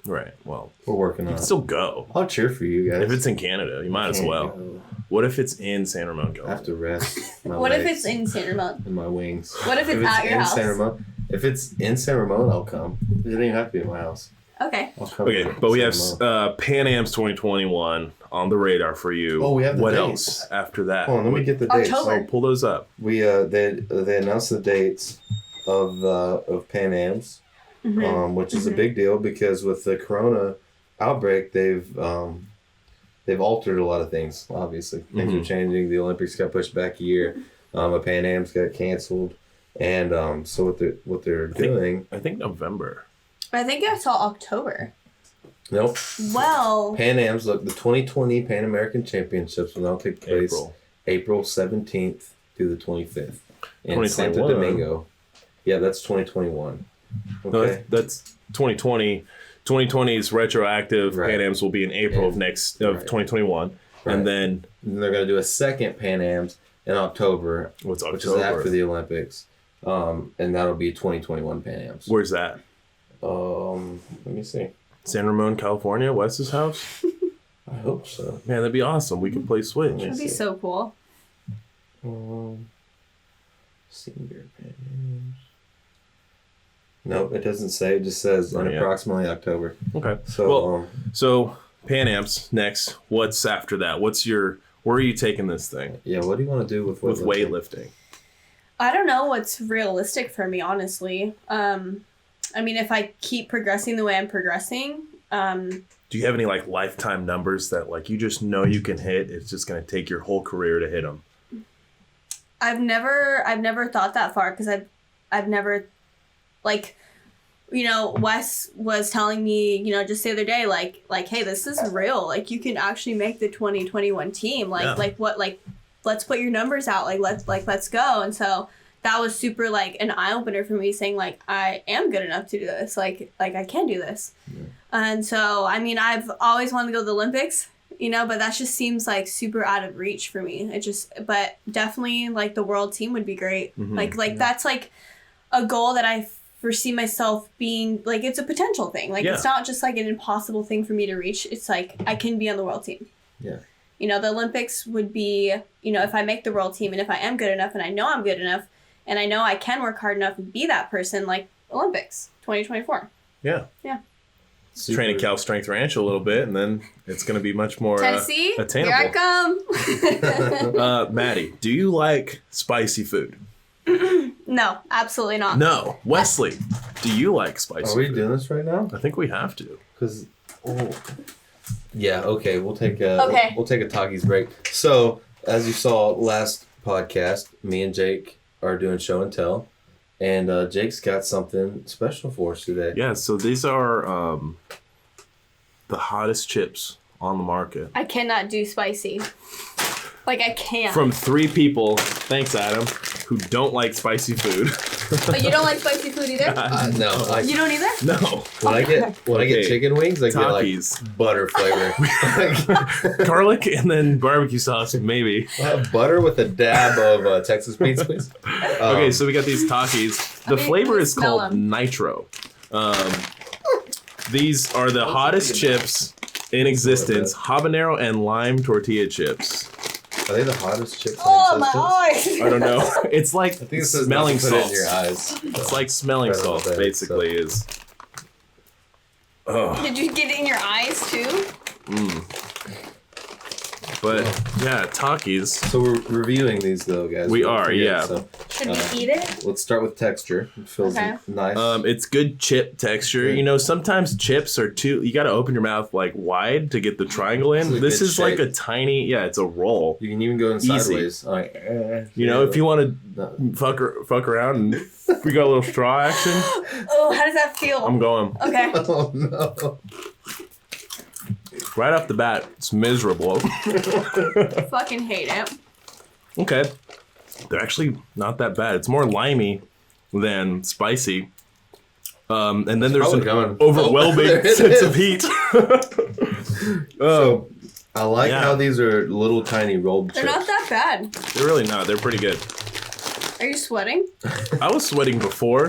Right. Well, we're working on it. Still go. I'll cheer for you guys. If it's in Canada, you might as well. Go. What if it's in San Ramon? I have to rest. What if it's in San Ramon? And my wings. What if it's at your house? San Ramon, if it's in San Ramon, I'll come. It doesn't even have to be in my house. Okay. Okay, but we have Pan Am's 2021 on the radar for you. Oh, we have the what dates. Else after that? Hold on, let me get the dates. October. Oh, pull those up. We they announced the dates of Pan Am's, which is a big deal because with the Corona outbreak, they've altered a lot of things. Obviously, things are changing. The Olympics got pushed back a year. A Pan Am's got canceled, and so what they're doing. I think November. I think I saw October. Nope. Well. Pan Am's, look, the 2020 Pan American Championships will now take place April 17th through the 25th in Santo Domingo. Yeah, that's 2021. Okay. No, that's 2020. 2020 is retroactive. Pan Am's will be in April of 2021. Right. And then they're going to do a second Pan Am's in October, which is after the Olympics. And that'll be 2021 Pan Am's. Where's that? Let me see. San Ramon, California, Wes's house? I hope so. Man, that'd be awesome. We could play Switch. That'd be so cool. Senior Pan Am's. Nope, it doesn't say. It just says in approximately October. Okay. So, so Pan Am's next. What's after that? Where are you taking this thing? Yeah, what do you want to do with weightlifting? I don't know what's realistic for me, honestly. I mean, if I keep progressing the way I'm progressing. Do you have any like lifetime numbers that like you just know you can hit? It's just going to take your whole career to hit them. I've never thought that far because I've never, like, you know, Wes was telling me, you know, just the other day, like, hey, this is real. Like, you can actually make the 2021 team. Let's put your numbers out. Let's go. And so that was super like an eye opener for me, saying like, I am good enough to do this. Like I can do this. Yeah. And so, I mean, I've always wanted to go to the Olympics, you know, but that just seems like super out of reach for me. But definitely like the world team would be great. Mm-hmm. That's like a goal that I foresee myself being, like, it's a potential thing. Like, it's not just like an impossible thing for me to reach. It's like, I can be on the world team. Yeah. You know, the Olympics would be, you know, if I make the world team and if I am good enough and I know I'm good enough and I know I can work hard enough and be that person, like Olympics 2024. Yeah. Yeah. Train at Cal Strength Ranch a little bit, and then it's going to be much more Tennessee, attainable. Here I come. Maddie, do you like spicy food? No, absolutely not. No. Wesley, do you like spicy food? Are we doing this right now? I think we have to. Because, yeah, okay, we'll take a Takis break. So, as you saw last podcast, me and Jake are doing show and tell. And Jake's got something special for us today. Yeah, so these are the hottest chips on the market. I cannot do spicy. Like, I can't. From 3 people, thanks Adam, who don't like spicy food. But you don't like spicy food either? No. You don't either? No. When I get chicken wings, I Takis. Get like butter flavor. Garlic and then barbecue sauce, maybe. Butter with a dab of Texas pizza, please. Okay, so we got these Takis. The flavor is called Nitro. These are the hottest chips in existence. Habanero and lime tortilla chips. Are they the hottest chips in existence? My eyes! I don't know. It's like smelling salt. In your eyes. It's like smelling salt, basically, is. Oh. Did you get it in your eyes, too? But, yeah, Takis. So we're reviewing these, though, guys. We are, yeah. So, should we eat it? Let's start with texture. It feels nice. It's good chip texture. You know, sometimes chips are you got to open your mouth, like, wide to get the triangle in. This is like a tiny, it's a roll. You can even go in sideways. Like, you know, if you want to fuck around and we got a little straw action. Oh, how does that feel? I'm going. Okay. Oh, no. Right off the bat, it's miserable. Fucking hate it. Okay. They're actually not that bad. It's more limey than spicy. And then there's an overwhelming sense of heat. So, I like how these are little tiny rolled chips. They're not that bad. They're really not. They're pretty good. Are you sweating? I was sweating before.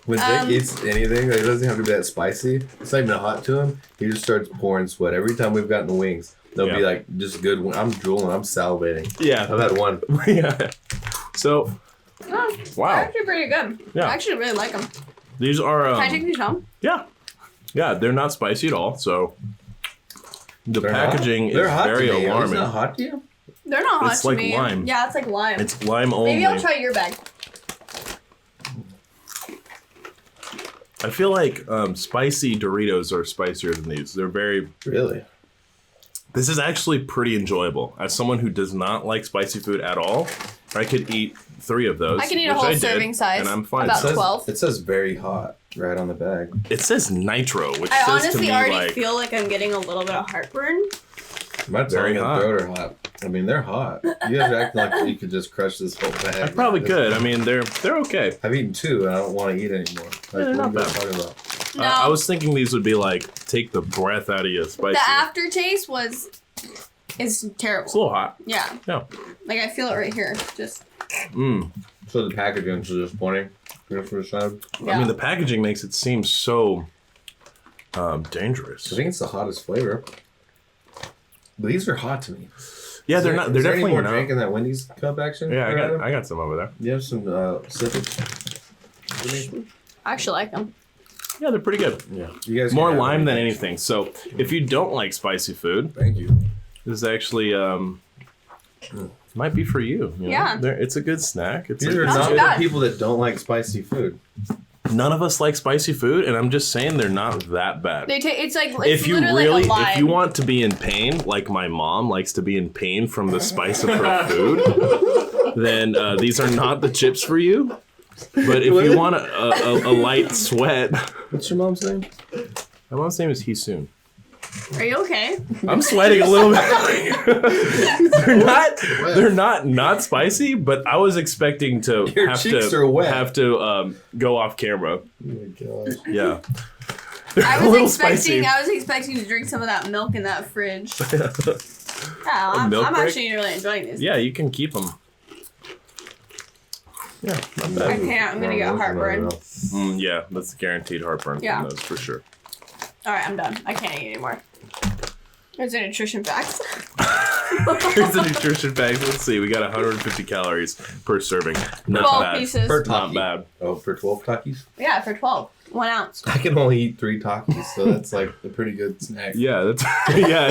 When Jake eats anything that doesn't have to be that spicy, it's not even hot to him. He just starts pouring sweat. Every time we've gotten wings, they'll be like just good. I'm drooling. I'm salivating. Yeah. I've had one. Yeah. So, wow. They're actually pretty good. Yeah. I actually really like them. These are... Can I take these home? Yeah. Yeah, they're not spicy at all, so... The packaging is very alarming. It's not hot to you? They're not hot to me. It's like lime. Yeah, it's like lime. It's lime only. Maybe I'll try your bag. I feel like spicy Doritos are spicier than these. They're very... Really? This is actually pretty enjoyable. As someone who does not like spicy food at all, I could eat 3 of those. I can eat a whole serving size. And I'm fine. About 12. It says very hot. Right on the bag. It says nitro, which I says honestly to me already feel like I'm getting a little bit of heartburn. My tongue and throat are hot. I mean, they're hot. You guys are acting like you could just crush this whole bag. I probably could. I mean, they're okay. I've eaten 2 and I don't want to eat anymore. Like, they're not bad. Talking about? No. I was thinking these would be like, take the breath out of you spicy. The aftertaste is terrible. It's a little hot. Yeah. Yeah. Like, I feel it right here. Just. So the packaging is disappointing. Good for the side. Yeah. I mean, the packaging makes it seem so dangerous. I think it's the hottest flavor. But these are hot to me. Yeah, they're not. They're definitely more not. drink in that Wendy's cup action. Yeah, I got some over there. You have some sippage? I actually like them. Yeah, they're pretty good. Yeah. You guys more lime than anything. So if you don't like spicy food, thank you. This is actually might be for you. You know? Yeah. It's a good snack. These are not the people that don't like spicy food. None of us like spicy food, and I'm just saying they're not that bad. It's like if you really, like if you want to be in pain, like my mom likes to be in pain from the spice of her food, then these are not the chips for you. But if you want a light sweat, what's your mom's name? My mom's name is Hisoon. Are you okay? I'm sweating a little bit. They're not spicy, but I was expecting to have to go off camera. Oh my gosh. Yeah. I was expecting to drink some of that milk in that fridge. I'm actually really enjoying this. Yeah, you can keep them. Yeah, not bad. I can't. I'm gonna get heartburn. Yeah, that's guaranteed heartburn. Yeah, from those for sure. All right, I'm done. I can't eat anymore. There's the nutrition facts. Here's the nutrition facts. Let's see. We got 150 calories per serving. Not 12 bad. pieces. Per Not bad. Oh, for 12 Takis? Yeah, for 12. 1 ounce. I can only eat 3 Takis, so that's like a pretty good snack. Yeah, that's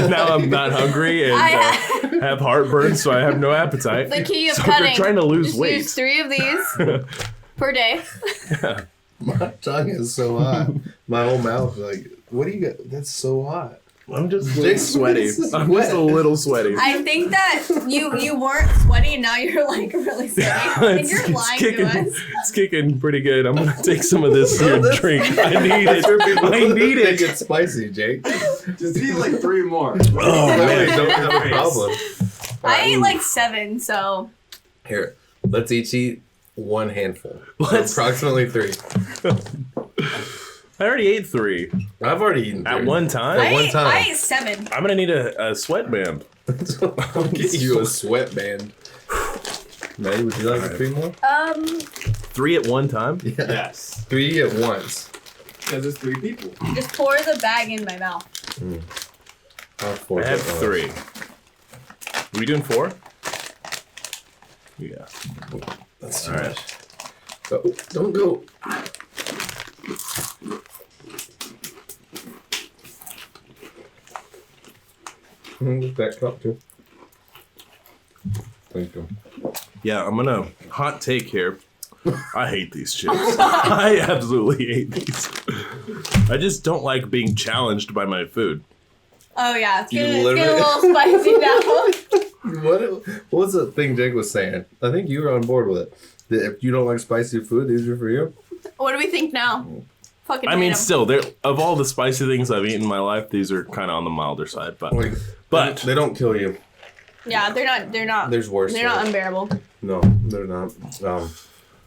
now I'm not hungry and have heartburn, so I have no appetite. The key of so cutting. If you're trying to lose just weight. Use 3 of these per day. Yeah. My tongue is so hot. My whole mouth, like, what do you got? That's so hot. I'm just a little sweaty. I'm just a little sweaty. I think that you weren't sweaty and now you're like really sweaty. And you're lying to us. It's kicking pretty good. I'm gonna take some of this here and drink. I need it. I need it. It's spicy, Jake. Just eat like 3 more. Oh man, don't have a problem. I ate like 7, so. Here, let's each eat 1 handful. Approximately 3. I already ate 3. I've already eaten 3. At one time? I ate 7. I'm gonna need a sweatband. I'll get you a sweatband. Maddie, would you like 3 more? 3 at one time? Yeah. Yes. 3 at once. Because there's 3 people. Just pour the bag in my mouth. I have 3. Are we doing 4? Yeah. That's too All right. much. Oh, don't go. That cup too. Thank you. Yeah, I'm gonna hot take here. I hate these chips. I absolutely hate these. I just don't like being challenged by my food. Oh yeah, it's You getting a literally- little spicy now. What was the thing Jake was saying? I think you were on board with it. That if you don't like spicy food, these are for you. What do we think now? Fucking. I mean, hate 'em. still, of all the spicy things I've eaten in my life, these are kind of on the milder side. But they don't kill you. Yeah, they're not. There's worse. They're not unbearable. No, they're not.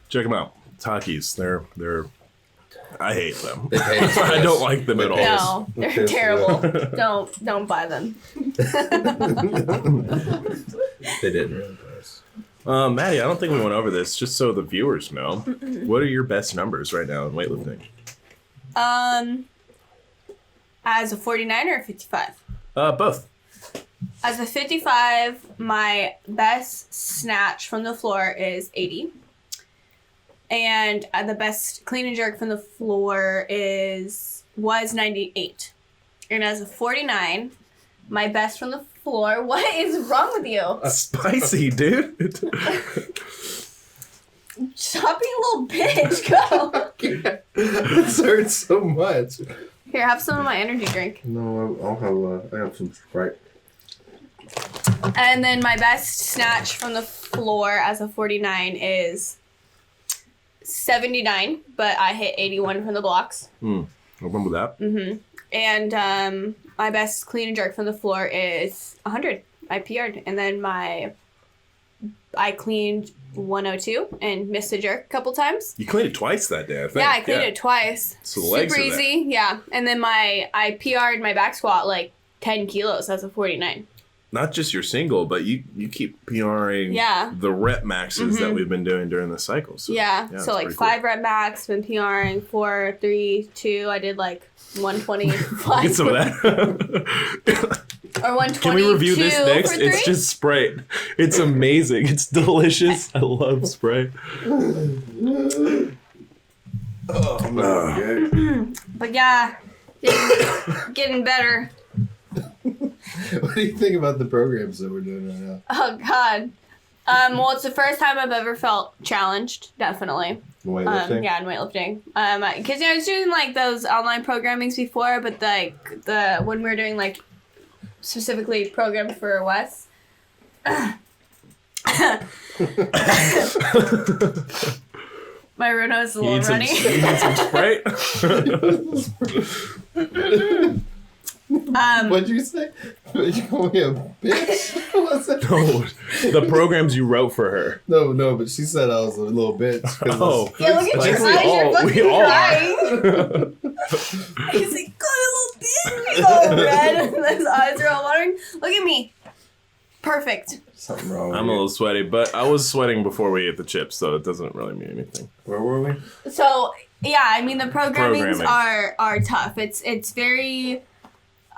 Check them out. Takis. They're. I hate them. They taste I don't like them at all. No, they're taste terrible. Don't buy them. They didn't really taste. Maddie, I don't think we went over this. Just so the viewers know, what are your best numbers right now in weightlifting? As a 49 or a 55? Both. As a 55, my best snatch from the floor is 80. And the best clean and jerk from the floor was 98. And as a 49, my best from the floor. What is wrong with you? Spicy, dude. Stop being a little bitch. Go. This hurts so much. Here, have some of my energy drink. No, I have some Sprite. And then my best snatch from the floor as a 49 is 79, but I hit 81 from the blocks. I remember that. And my best clean and jerk from the floor is 100. I PR'd. And then I cleaned 102 and missed a jerk a couple times. You cleaned it twice that day, I think. Yeah, I cleaned it twice. So the legs super easy. Yeah. And then I PR'd my back squat like 10 kilos as a 49. Not just your single, but you keep PRing the rep maxes that we've been doing during the cycle. So, so like 5 rep max, been PRing 4, 3, 2. I did like 125. Get some of that. Or 120. Can we review this next? It's just Sprite. It's amazing. It's delicious. I love Sprite. But yeah, getting better. What do you think about the programs that we're doing right now? Oh God. Well, it's the first time I've ever felt challenged. Definitely. Weightlifting? Yeah, in weightlifting. Because I was doing like those online programmings before, but like when we were doing like specifically programmed for Wes. My Reno is a little runny. You need some Sprite? What'd you say? Did you call me a bitch? What was that? No, the programs you wrote for her. No, but she said I was a little bitch. Oh. Yeah, look at your eyes. You're fucking crying. He's like, God, a little bitch. He's all red and his eyes are all watering. Look at me. Perfect. Something wrong with I'm a little sweaty, but I was sweating before we ate the chips, so it doesn't really mean anything. Where were we? So, yeah, I mean, the programmings are tough. It's very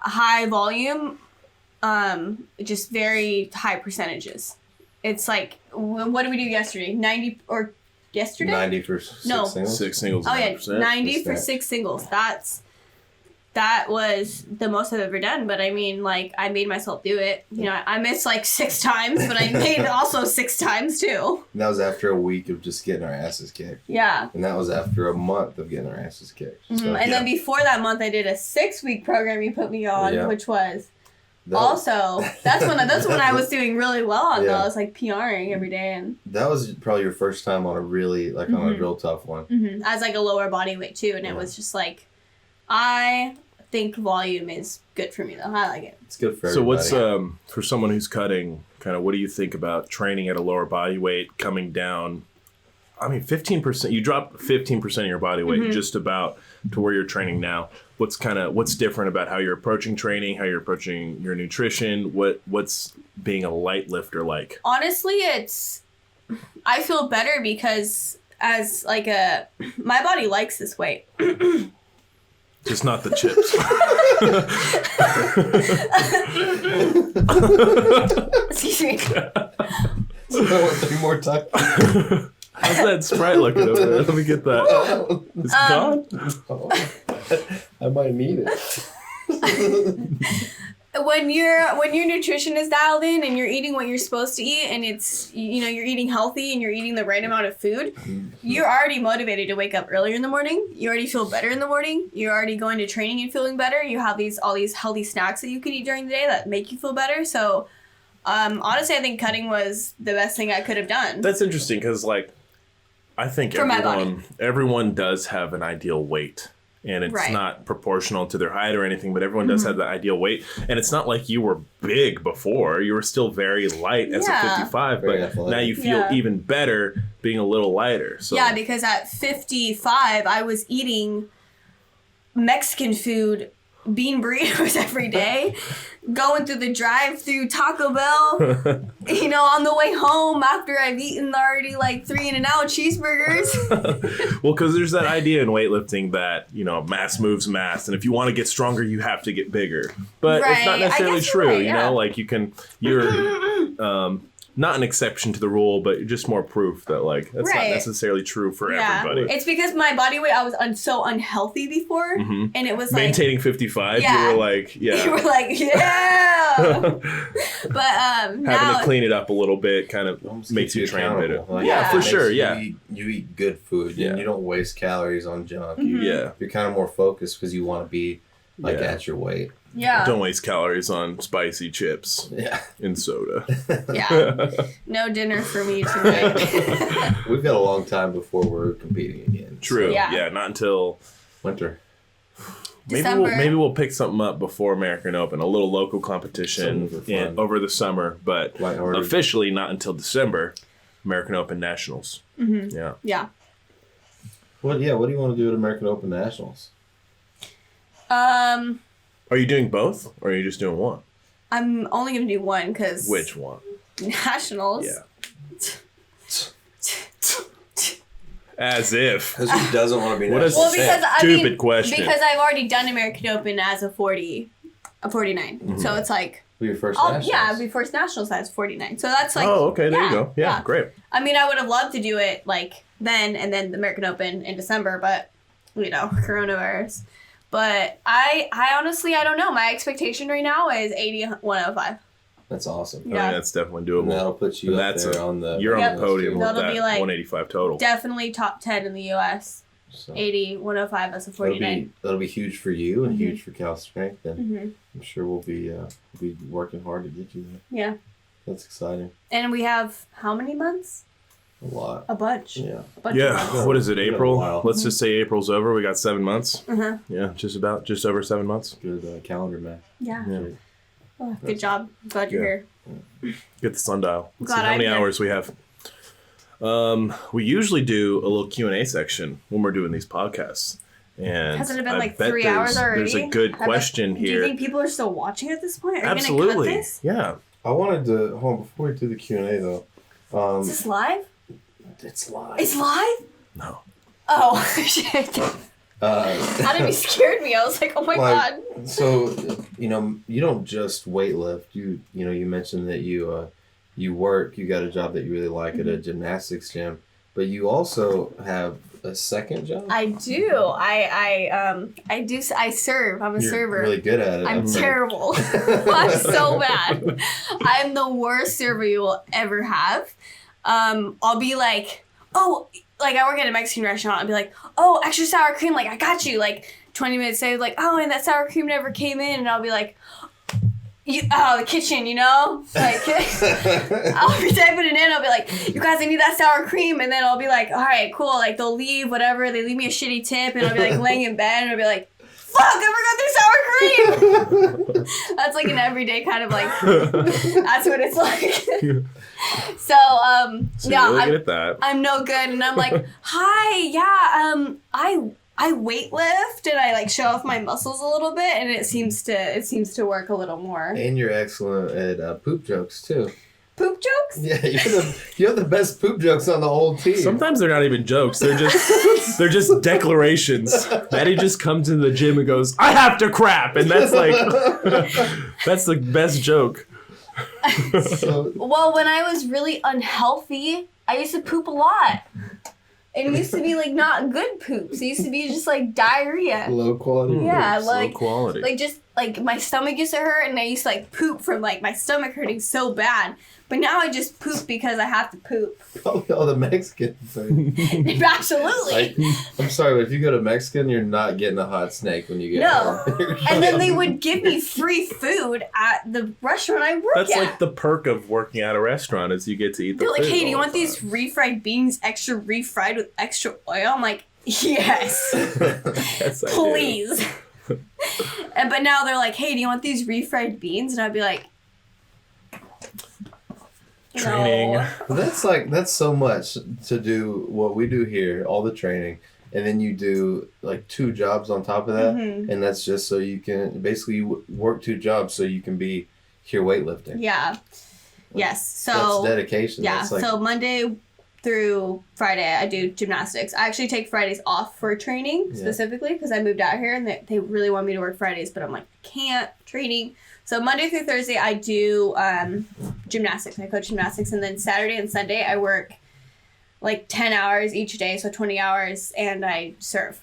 high volume, just very high percentages. It's like, what did we do yesterday? 90 or yesterday? 90 for six singles? 6 singles. Oh yeah, 90 for that? 6 singles. That was the most I've ever done. But I mean, like, I made myself do it. You know, I missed like 6 times, but I made also 6 times too. And that was after a week of just getting our asses kicked. Yeah. And that was after a month of getting our asses kicked. So, And then before that month, I did a 6-week program you put me on, which was that's when I was doing really well on though. I was like PRing every day, and that was probably your first time on a really on a real tough one. I was like a lower body weight too, and it was just like, I think volume is good for me though. I like it. It's good for everybody. So what's for someone who's cutting, kind of what do you think about training at a lower body weight, coming down? I mean, 15%. You dropped 15% of your body weight just about to where you're training now. What's different about how you're approaching training, how you're approaching your nutrition? What's being a light lifter like? Honestly, I feel better because as like my body likes this weight. Just not the chips. Excuse me. So I want 3 more times. How's that Sprite looking over there? Let me get that. It's gone? I might need it. When your nutrition is dialed in and you're eating what you're supposed to eat, and it's, you know, you're eating healthy and you're eating the right amount of food, you're already motivated to wake up earlier in the morning. You already feel better in the morning. You're already going to training and feeling better. You have all these healthy snacks that you can eat during the day that make you feel better. So honestly, I think cutting was the best thing I could have done. That's interesting because, like, I think everyone does have an ideal weight. And it's not proportional to their height or anything, but everyone does have the ideal weight. And it's not like you were big before. You were still very light as a 55, but now you feel even better being a little lighter. So. Yeah, because at 55, I was eating Mexican food, bean burritos every day, going through the drive-through Taco Bell, you know, on the way home after I've eaten already like 3 In-N-Out cheeseburgers. Well, because there's that idea in weightlifting that, you know, mass moves mass, and if you want to get stronger, you have to get bigger. But it's not necessarily true, you know, like you're not an exception to the rule, but just more proof that, like, that's not necessarily true for everybody. It's because my body weight, I was so unhealthy before, and it was like... Maintaining 55, you were like, You were like, yeah! But having to clean it up a little bit kind of makes you train better. Like, for sure, you eat good food, and you don't waste calories on junk. You're kind of more focused because you want to be, like, at your weight. Yeah. Don't waste calories on spicy chips. Yeah. And soda. Yeah. No dinner for me tonight. We've got a long time before we're competing again. True. So. Yeah, not until winter. Maybe we'll pick something up before American Open, a little local competition over the summer, but officially not until December, American Open Nationals. Mm-hmm. Yeah. Yeah. What do you want to do at American Open Nationals? Are you doing both, or are you just doing one? I'm only going to do one because... Which one? Nationals. Yeah. As if. Because who doesn't want to be What a stupid question. Because I've already done American Open as a 49. Mm-hmm. So it's like... Your first Nationals? Yeah, it'll be first Nationals as 49. So that's like... Oh, okay, there you go. Yeah, great. I mean, I would have loved to do it like then and then the American Open in December, but, coronavirus. But I honestly, I don't know. My expectation right now is 80, 105. That's awesome. Yeah. I think that's definitely doable. And that'll put you up there on the... You're on the podium with That'll that be like 185 total. Definitely top 10 in the U.S. So 80, 105 as a 49. That'll be huge for you and huge for Cal Strength. And mm-hmm. I'm sure we'll be working hard to get you there. Yeah. That's exciting. And we have how many months? A lot. A bunch. Yeah. Of months. What is it, April? Let's just say April's over. We got 7 months. Uh-huh. Yeah, just over 7 months. Good calendar math. Yeah. Oh, good job. Glad you're here. Get the sundial. Let's see how many hours we have. We usually do a little Q&A section when we're doing these podcasts. And hasn't it been like 3 hours already? There's a good question here. Do you think people are still watching at this point? Are Absolutely. you going to cut this? Yeah. I wanted to... Hold on, before we do the Q&A, though. Is this live? It's live. It's live? No. Oh, shit. Anime scared me. I was like, oh my God. So, you don't just weightlift. You mentioned that you work, you got a job that you really like at a gymnastics gym, but you also have a second job? I do. I serve. I'm a server. You're really good at it. I'm terrible. I'm so bad. I'm the worst server you will ever have. I'll be like, I work at a Mexican restaurant. I'll be like, extra sour cream. Like, I got you. Like, 20 minutes later, like, and that sour cream never came in. And I'll be like, the kitchen, Like, I'll be typing it in. I'll be like, you guys, I need that sour cream. And then I'll be like, all right, cool. Like, they'll leave, whatever. They leave me a shitty tip. And I'll be like laying in bed. And I'll be like, fuck, I forgot their sour cream. That's like an everyday kind of like, that's what it's like. So I'm no good, and I'm like, hi, I weightlift and I like show off my muscles a little bit, and it seems to work a little more. And you're excellent at poop jokes too. Poop jokes? Yeah, you have the best poop jokes on the whole team. Sometimes they're not even jokes. They're just declarations. Maddie just comes into the gym and goes, I have to crap, and that's like that's the best joke. Well, when I was really unhealthy, I used to poop a lot. And it used to be like not good poops. It used to be just like diarrhea. Low quality. Yeah, poops. like low quality. Like just like my stomach used to hurt, and I used to like poop from like my stomach hurting so bad. But now I just poop because I have to poop. Probably all the Mexican food. Absolutely. I'm sorry, but if you go to Mexican, you're not getting a hot snake when you get home. And then they would give me free food at the restaurant I work at. That's like the perk of working at a restaurant is you get to eat the food. They're like, hey, do you want these refried beans extra refried with extra oil? I'm like, yes. Yes, please. But now they're like, hey, do you want these refried beans? And I'd be like, training. No. That's so much to do what we do here, all the training, and then you do like 2 jobs on top of that, and that's just so you can basically work 2 jobs so you can be here weightlifting. Yeah. Yes. So that's dedication. Yeah. That's So Monday through Friday, I do gymnastics. I actually take Fridays off for training specifically because I moved out here and they really want me to work Fridays, but I'm like, I can't. Training. So Monday through Thursday, I do gymnastics. I coach gymnastics. And then Saturday and Sunday, I work like 10 hours each day, so 20 hours, and I serve.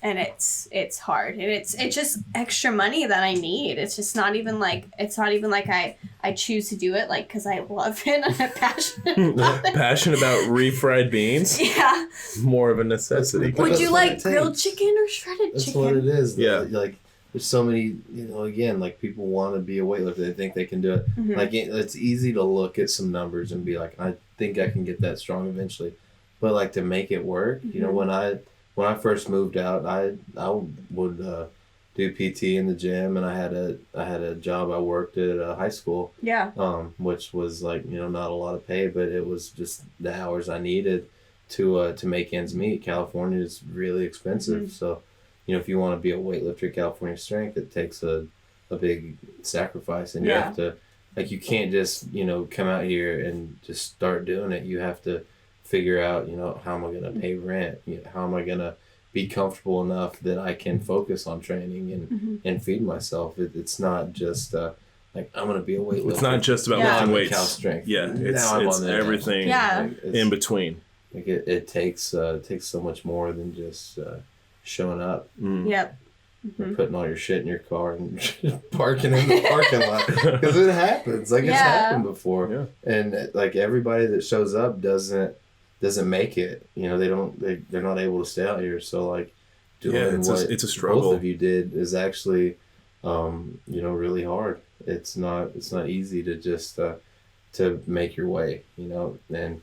And it's hard. And it's just extra money that I need. It's just not even like I choose to do it like because I love it and I'm passionate about it. Passionate about refried beans? Yeah. More of a necessity. Would you like grilled chicken or shredded chicken? That's what it is. Yeah. Like there's so many, again, like people want to be a weightlifter. They think they can do it. Like it's easy to look at some numbers and be like, I think I can get that strong eventually. But like to make it work, when I first moved out, I would do PT in the gym, and I had a job. I worked at a high school. Yeah. Which was like, not a lot of pay, but it was just the hours I needed to make ends meet. California is really expensive, so if you want to be a weightlifter at California Strength, it takes a big sacrifice, and you have to, like, you can't just come out here and just start doing it. You have to figure out how am I going to pay rent, how am I going to be comfortable enough that I can focus on training and feed myself. It's not just like I'm going to be a weightlifter. It's not just about lifting weights. Cal Strength. Yeah, it's everything in between. Like it takes so much more than just showing up. Yep. Putting all your shit in your car and parking in the parking lot, because it happens. Like it's happened before, and like everybody that shows up doesn't make it. They're not able to stay out here. So like doing it's a struggle. Both of you did is actually, really hard. It's not easy to just to make your way. And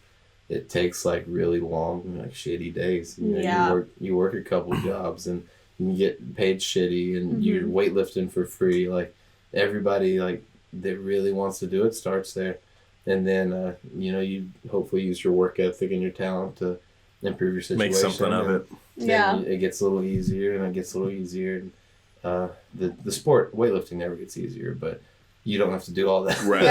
it takes like really long, like shitty days. You work a couple jobs and you get paid shitty, and you're weightlifting for free. Like everybody like that really wants to do it starts there, and then you hopefully use your work ethic and your talent to improve your situation. Make something of it. It gets a little easier, and it gets a little easier. And the sport weightlifting never gets easier, but you don't have to do all that. Right.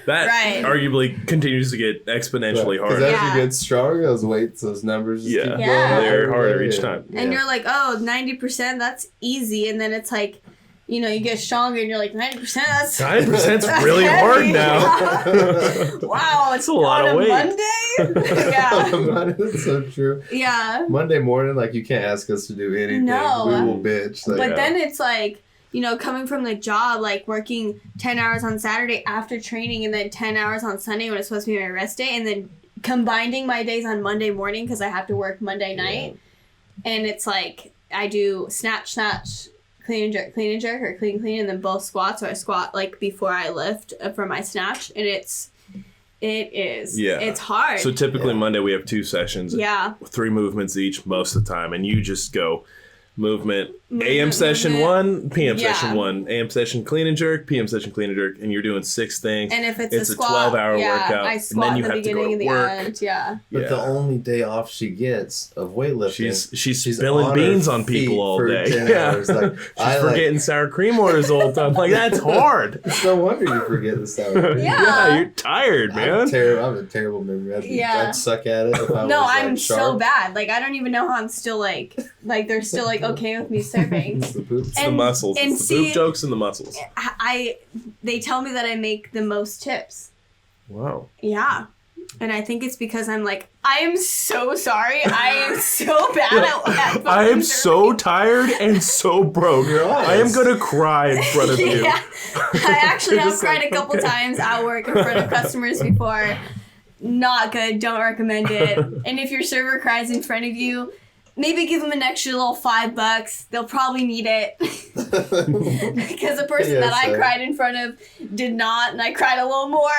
That arguably continues to get exponentially harder. Because as you get stronger, those weights, those numbers keep going they're harder each time. And you're like, 90%, that's easy. And then it's like, you get stronger and you're like, 90%, that's 90%'s really hard now. Wow, it's a lot of weight. Monday? That's so true. Yeah. Monday morning, like, you can't ask us to do anything. No. We will bitch. Like, but then it's like, coming from the job, like working 10 hours on Saturday after training and then 10 hours on Sunday when it's supposed to be my rest day, and then combining my days on Monday morning because I have to work Monday night. And it's like I do snatch, clean and jerk, or clean, and then both squats. So I squat like before I lift for my snatch, and it is. Yeah. It's hard. So typically Monday we have 2 sessions. Yeah. 3 movements each most of the time, and you just go movement AM session 1, PM session 1, AM session clean and jerk, PM session clean and jerk, and you're doing 6 things. And if it's a squat, 12-hour workout, I squat and then you in the beginning and the end. But the only day off she gets of weightlifting, she's spilling beans on people all day. 10 hours. Like, she's forgetting sour cream orders all the time. Like, that's hard. It's no wonder you forget the sour cream. Yeah, you're tired, man. I have a terrible memory. I'd suck at it if I was I'm sharp. So bad. Like, I don't even know how I'm still like they're still like okay with me serving. It's the poop. It's the muscles. It's the poop jokes and the muscles. They tell me that I make the most tips. Wow. Yeah. And I think it's because I'm like, I am so sorry. I am so bad at I am so tired and so broke. I am going to cry in front of you. I actually have cried a couple times at work in front of customers before. Not good. Don't recommend it. And if your server cries in front of you, maybe give them an extra little $5. They'll probably need it. Because the person that I cried in front of did not, and I cried a little more.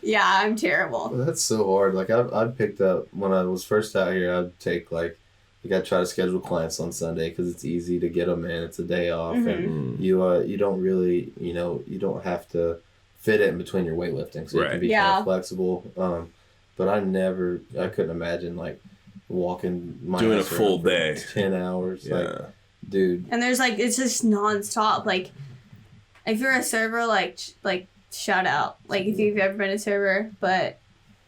Yeah, I'm terrible. That's so hard. Like, I've picked up, when I was first out here, I'd take, like I try to schedule clients on Sunday because it's easy to get them in. It's a day off. And you don't really, you don't have to fit it in between your weightlifting. So you can be kind of flexible. But I couldn't imagine like walking my doing a full day, 10 hours. Yeah. Like, dude. And there's like, it's just nonstop. Like, if you're a server, like shout out. Like, if you've ever been a server, but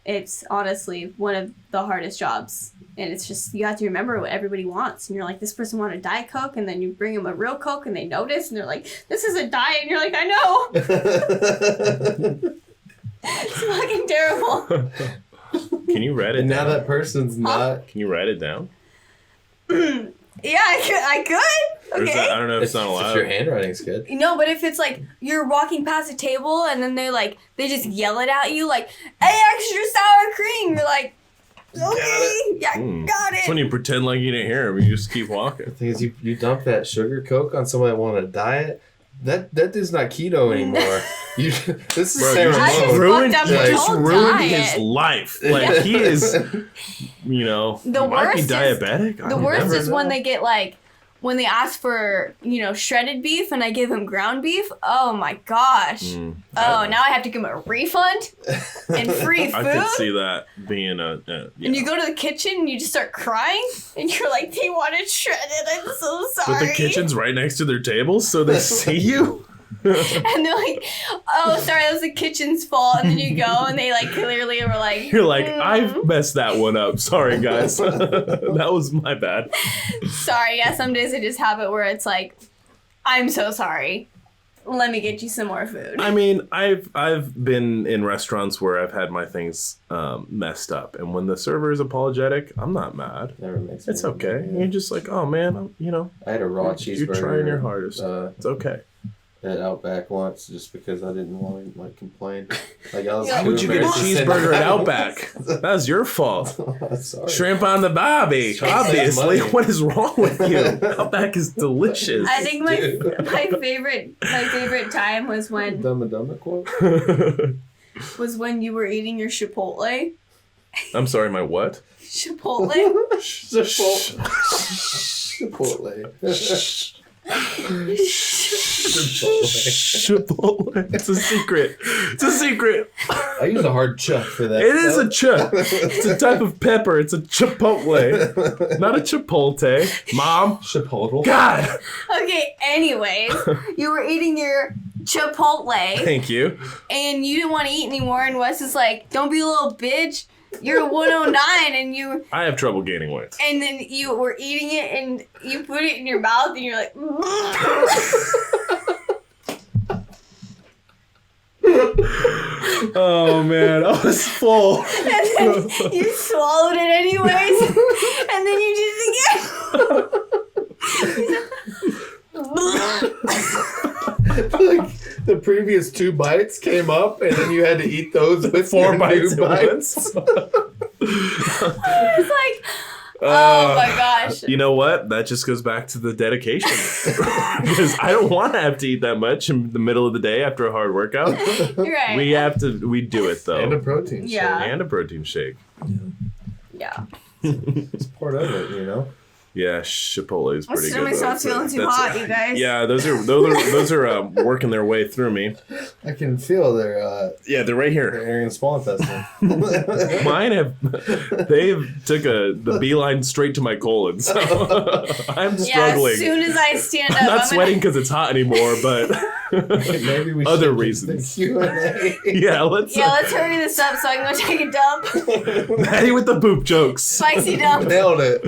it's honestly one of the hardest jobs. And it's just, you have to remember what everybody wants. And you're like, this person wanted Diet Coke, and then you bring them a real Coke, and they notice, and they're like, this is a diet. And you're like, I know. It's fucking terrible. Can you write it down? Now that person's not... Can you write it down? Yeah, I could. Okay. I don't know if it's not allowed. If your handwriting's good. No, but if it's like, you're walking past a table, and then they just yell it at you, like, hey, extra sour cream. You're like, Okay, yeah, got it. It's when you pretend like you didn't hear him. You just keep walking. The thing is, you dump that sugar Coke on somebody on a diet. That dude's not keto anymore. This is ruined his life. Like he is, the might be worst diabetic. The worst is when they get like when they ask for shredded beef and I give them ground beef. Oh my gosh! Now I have to give them a refund and free food. I could see that being And you go to the kitchen and you just start crying and you're like, they wanted shredded. I'm so sorry. But the kitchen's right next to their table, so they see you. And they're like, oh, sorry, that was the kitchen's fault. And then you go and they like clearly were like, you're like, I've messed that one up. Sorry, guys. That was my bad. Sorry. Yeah, some days I just have it where it's like, I'm so sorry. Let me get you some more food. I mean, I've been in restaurants where I've had my things messed up, and when the server is apologetic, I'm not mad. Never makes it's okay. Mad. You're just like, oh man, I had a raw cheeseburger. You're trying your hardest. It's okay. At Outback once, just because I didn't want to complain. Like I was. Why would you get a cheeseburger at Outback? That was your fault. Sorry. Shrimp on the barbie. Obviously, what is wrong with you? Outback is delicious. I think my favorite time was when Dumb and Dumber quote was when you were eating your Chipotle. I'm sorry, my what? Chipotle. Chipotle. Chipotle. It's a secret. I use a hard chuck for that. It is a chuck. It's a type of pepper. It's a chipotle, not a chipotle. Mom. Chipotle. God. Okay. Anyways, you were eating your Chipotle. Thank you. And you didn't want to eat anymore. And Wes is like, "Don't be a little bitch. You're 109 and you..." I have trouble gaining weight. And then you were eating it and you put it in your mouth and you're like... Oh man, I was full. And then you swallowed it anyways. And then you just again... Like the previous 2 bites came up and then you had to eat those with 4 bites. bites. It's like... Oh my gosh. You know what? That just goes back to the dedication. Because I don't want to have to eat that much in the middle of the day after a hard workout. You're right. We do it though. And a protein shake. And a protein shake. Yeah. It's part of it, Yeah, Chipotle is pretty good. My stomach's feeling too hot, you guys. Yeah, those are working their way through me. I can feel their they're right here. Their Aryan small intestine. Mine they've took the beeline straight to my colon, so I'm struggling. As soon as I stand up, I'm not sweating because it's hot anymore, but maybe we other should reasons. Yeah, let's hurry this up so I can go take a dump. Maddie with the poop jokes. Spicy dump. Nailed it.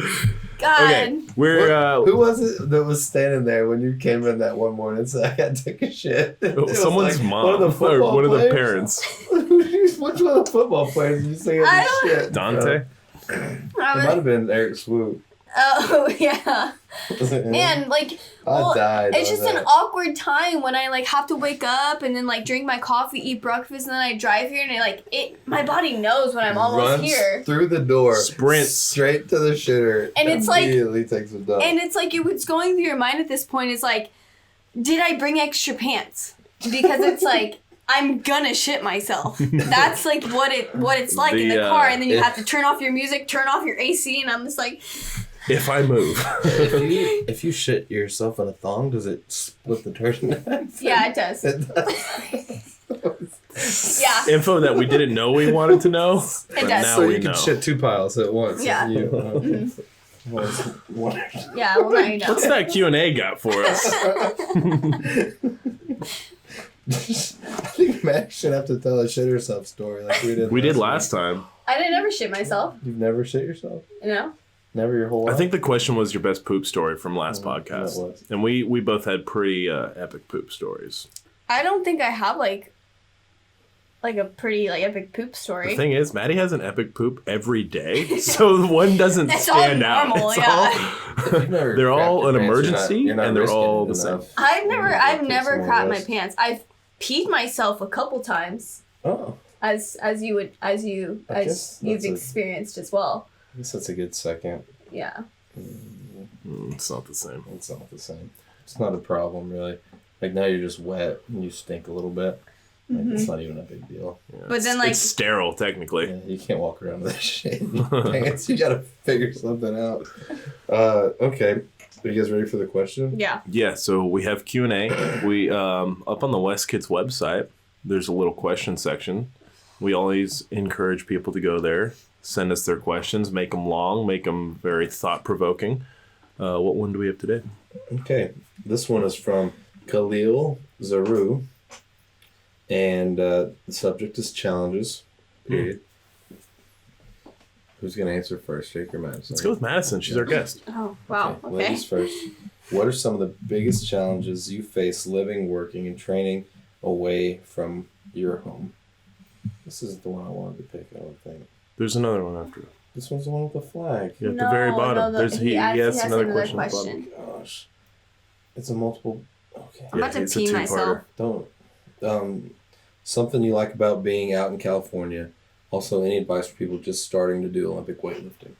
God. Okay, we're who was it that was standing there when you came in that one morning and said, "I gotta take a shit"? Someone's mom or one of the parents. Which one of the football players did you say shit? Dante? It might have been Eric Swoop. Oh yeah. Man, like, well, I died. It's just an awkward time when I have to wake up and then drink my coffee, eat breakfast, and then I drive here and my body knows when I'm almost here. Through the door, sprints straight to the shitter, and it's immediately takes a dump. And it's what's going through your mind at this point is did I bring extra pants? Because it's I'm gonna shit myself. That's what it's like in the car, and then you have to turn off your music, turn off your AC, and I'm just like. If I move. if you shit yourself in a thong, does it split the turd in half? Yeah, it does. Yeah. Info that we didn't know we wanted to know. It does. Now so you can shit 2 piles at once. Yeah. Yeah, well, now you know. What's that Q&A got for us? I think Matt should have to tell a shit herself story like we did. We did last time. I didn't ever shit myself. You've never shit yourself? No. Never your whole life? I think the question was your best poop story from last podcast. And we both had pretty epic poop stories. I don't think I have a pretty epic poop story. The thing is, Maddie has an epic poop every day, so one doesn't stand out. They're all an emergency, and they're all the same. I've never crapped my pants. I've peed myself a couple times. Oh. as you've experienced as well. I guess that's a good second. Yeah. It's not the same. It's not the same. It's not a problem, really. Like, now you're just wet and you stink a little bit. Like, it's not even a big deal. Yeah, but then, like... It's sterile, technically. Yeah, you can't walk around with that shit. You gotta figure something out. Okay. Are you guys ready for the question? Yeah. Yeah, so we have Q&A. We, up on the West Kids website, there's a little question section. We always encourage people to go there, send us their questions, make them long, make them very thought-provoking. What one do we have today? Okay. This one is from Khalil Zaru. And the subject is challenges. Period. Who's going to answer first, Jake or Madison? Let's go with Madison. She's our guest. Oh, wow. Okay. Ladies first. What are some of the biggest challenges you face living, working, and training away from your home? This isn't the one I wanted to pick, I don't think. There's another one after. This one's the one with the flag. Yeah, at the very bottom. He has another question. Oh, gosh. It's a multiple... Okay. I'm about to pee myself. Don't. Something you like about being out in California. Also, any advice for people just starting to do Olympic weightlifting?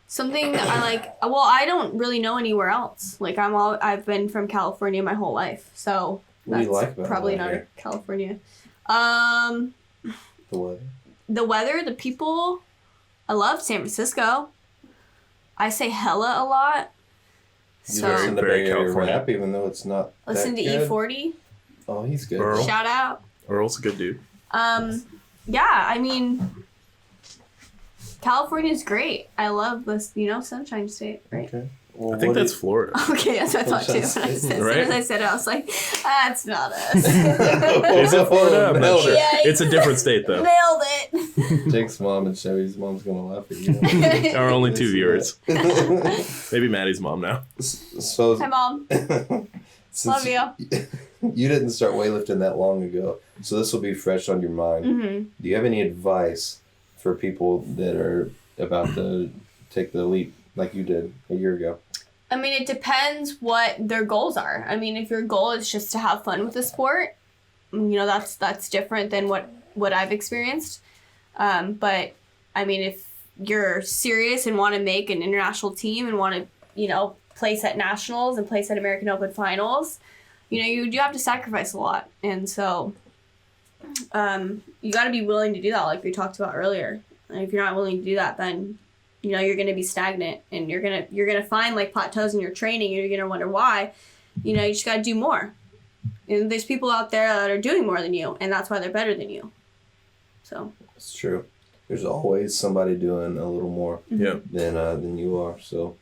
Something that I like. Well, I don't really know anywhere else. Like I've been from California my whole life, so what do you like about probably not here? California. The weather. The weather, the people. I love San Francisco. I say hella a lot. You listen to Bay Area rap, even though it's not. Listen to good? E40. Oh, he's good. Earl. Shout out. Earl's a good dude. Yeah, I mean, California's great. I love this, Sunshine State, right? Okay. Well, I think that's Florida. Okay, that's what I thought too. As soon as I said it, I was like, that's not us. Is it Florida? I'm not sure. Yeah, it's a different state, though. Nailed it. Jake's mom and Chevy's mom's going to laugh at you. Our only two viewers. Maybe Maddie's mom now. So, hi, Mom. Love you. You didn't start weightlifting that long ago, so this will be fresh on your mind. Mm-hmm. Do you have any advice for people that are about to take the leap like you did a year ago? I mean, it depends what their goals are. I mean, if your goal is just to have fun with the sport, that's different than what I've experienced. But I mean, if you're serious and want to make an international team and want to, place at nationals and place at American Open finals, you do have to sacrifice a lot. And so you got to be willing to do that, like we talked about earlier. And if you're not willing to do that, then you're going to be stagnant, and you're going to find like plateaus in your training, and you're going to wonder why. You just got to do more. And there's people out there that are doing more than you, and that's why they're better than you. So it's true. There's always somebody doing a little more than you are. So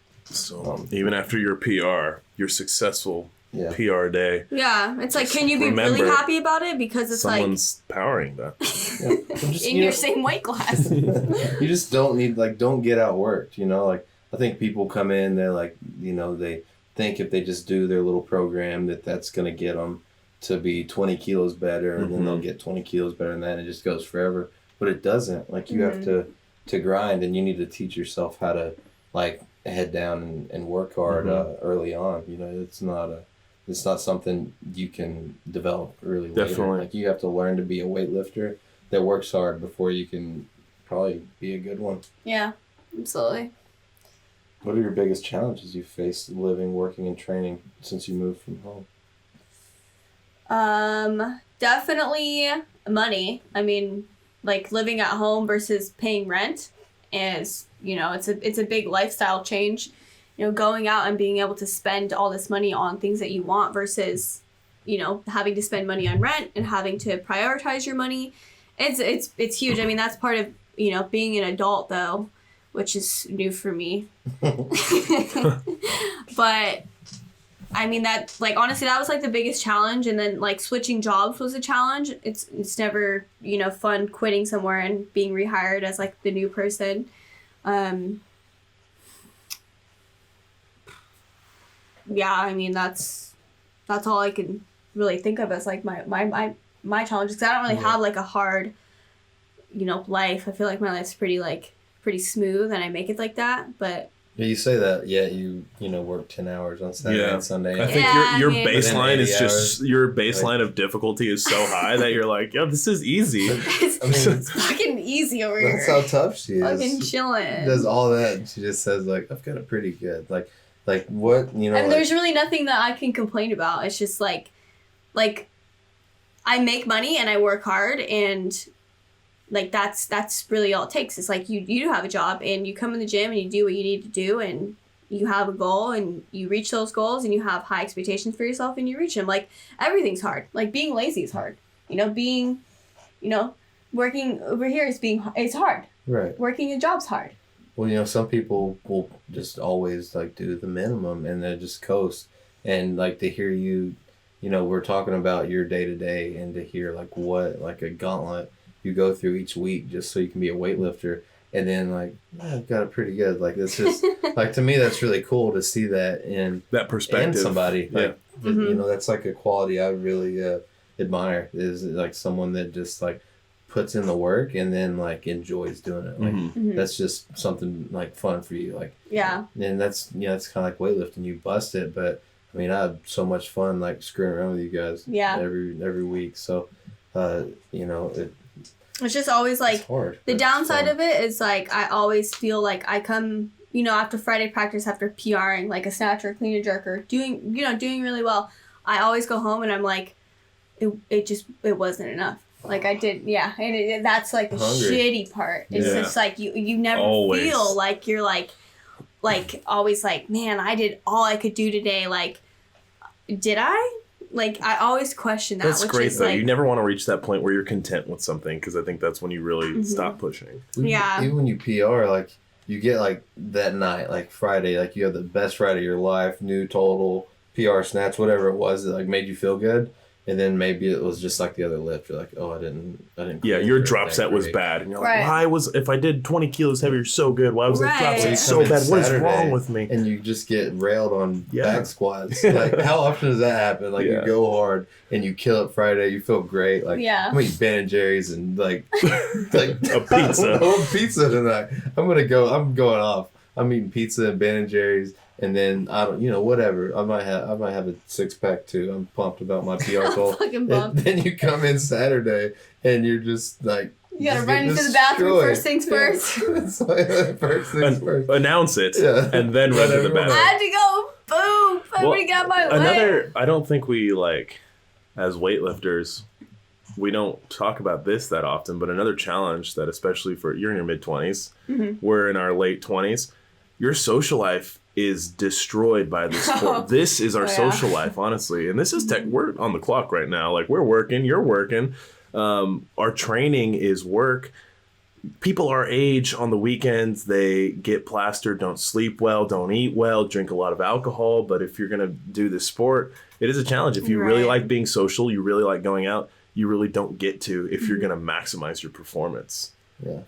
even after your PR, your successful PR day. Yeah, it's like, can you be really happy about it? Because it's someone's powering that. In your same weight class. You just don't need, don't get outworked, I think people come in, they're like, they think if they just do their little program that's going to get them to be 20 kilos better, and then they'll get 20 kilos better than that, and it just goes forever. But it doesn't. You have to grind, and you need to teach yourself how to, head down and work hard early on. It's not something you can develop really later. Definitely. You have to learn to be a weightlifter that works hard before you can probably be a good one. Yeah, absolutely. What are your biggest challenges you faced living, working, and training since you moved from home? Definitely money. I mean, living at home versus paying rent is, it's a big lifestyle change. Going out and being able to spend all this money on things that you want versus, having to spend money on rent and having to prioritize your money. It's huge. I mean, that's part of, being an adult, though, which is new for me. But I mean, that, honestly, that was the biggest challenge. And then switching jobs was a challenge. It's never, fun quitting somewhere and being rehired as the new person. Yeah, I mean, that's all I can really think of as my challenges, because I don't really have a hard, life. I feel like my life's pretty smooth, and I make it like that. But You say that, you work 10 hours on Saturday and Sunday. I think your baseline is just your baseline of difficulty is so high that you're like, yo, this is easy. It's fucking easy over here. That's how tough she is. Fucking chilling. She does all that, and she just says like, I've got it pretty good. Like what And there's really nothing that I can complain about. It's just like I make money and I work hard, and like that's really all it takes. It's like you do have a job and you come in the gym and you do what you need to do, and you have a goal and you reach those goals, and you have high expectations for yourself and you reach them. Like everything's hard. Like being lazy is hard. Working over here it's hard. Right. Working a job's hard. Well, some people will just always like do the minimum and then just coast, and like to hear you, we're talking about your day to day, and to hear like what like a gauntlet you go through each week just so you can be a weightlifter, and then like I've got it pretty good. Like it's just like, to me that's really cool to see that in that perspective in somebody. Like Mm-hmm. that's like a quality I really admire, is like someone that just like puts in the work and then like enjoys doing it. Like that's just something like fun for you. Like and that's it's kind of like weightlifting. You bust it, but I mean I have so much fun like screwing around with you guys every week. So it's just always like hard, the downside of it is like I always feel like I come after Friday practice, after PRing like a snatch or clean and jerk or doing really well, I always go home and I'm like it wasn't enough. Like I did, and that's like the shitty part. It's just like you never feel like you're like always like, man, I did all I could do today. Like, did I? Like I always question that. That's which great is though. like, You never want to reach that point where you're content with something, because I think that's when you really stop pushing. Yeah. Even when you PR, like you get like that night, like Friday, like you have the best Friday of your life, new total, PR snatch, whatever it was that like made you feel good. And then maybe it was just like the other lift. You're like, oh, I didn't. Yeah, your drop set was bad, and you're like, if I did 20 kilos heavier so good, why was that drop set so bad? What is wrong with me? And you just get railed on back squats. Like, how often does that happen? Like, you go hard and you kill it Friday. You feel great. Like, I'm eating Ben & Jerry's and like a pizza. Pizza tonight. I'm going off. I'm eating pizza and Ben & Jerry's. And then I don't, whatever. I might have a 6-pack too. I'm pumped about my PR goal. Fucking pumped. And then you come in Saturday and you're just like, you gotta run into the bathroom first things first. First things first. Announce it and then run to the bathroom. I had to go. Boom! Somebody got my way. I don't think we as weightlifters, we don't talk about this that often. But another challenge that, especially you're in your mid-20s, we're in our late 20s. Your social life is destroyed by the sport. This is our social life, honestly. And this is we're on the clock right now. Like, we're working, you're working. Our training is work. People our age on the weekends, they get plastered, don't sleep well, don't eat well, drink a lot of alcohol. But if you're going to do this sport, it is a challenge. If you really like being social, you really like going out, you really don't get to if you're going to maximize your performance.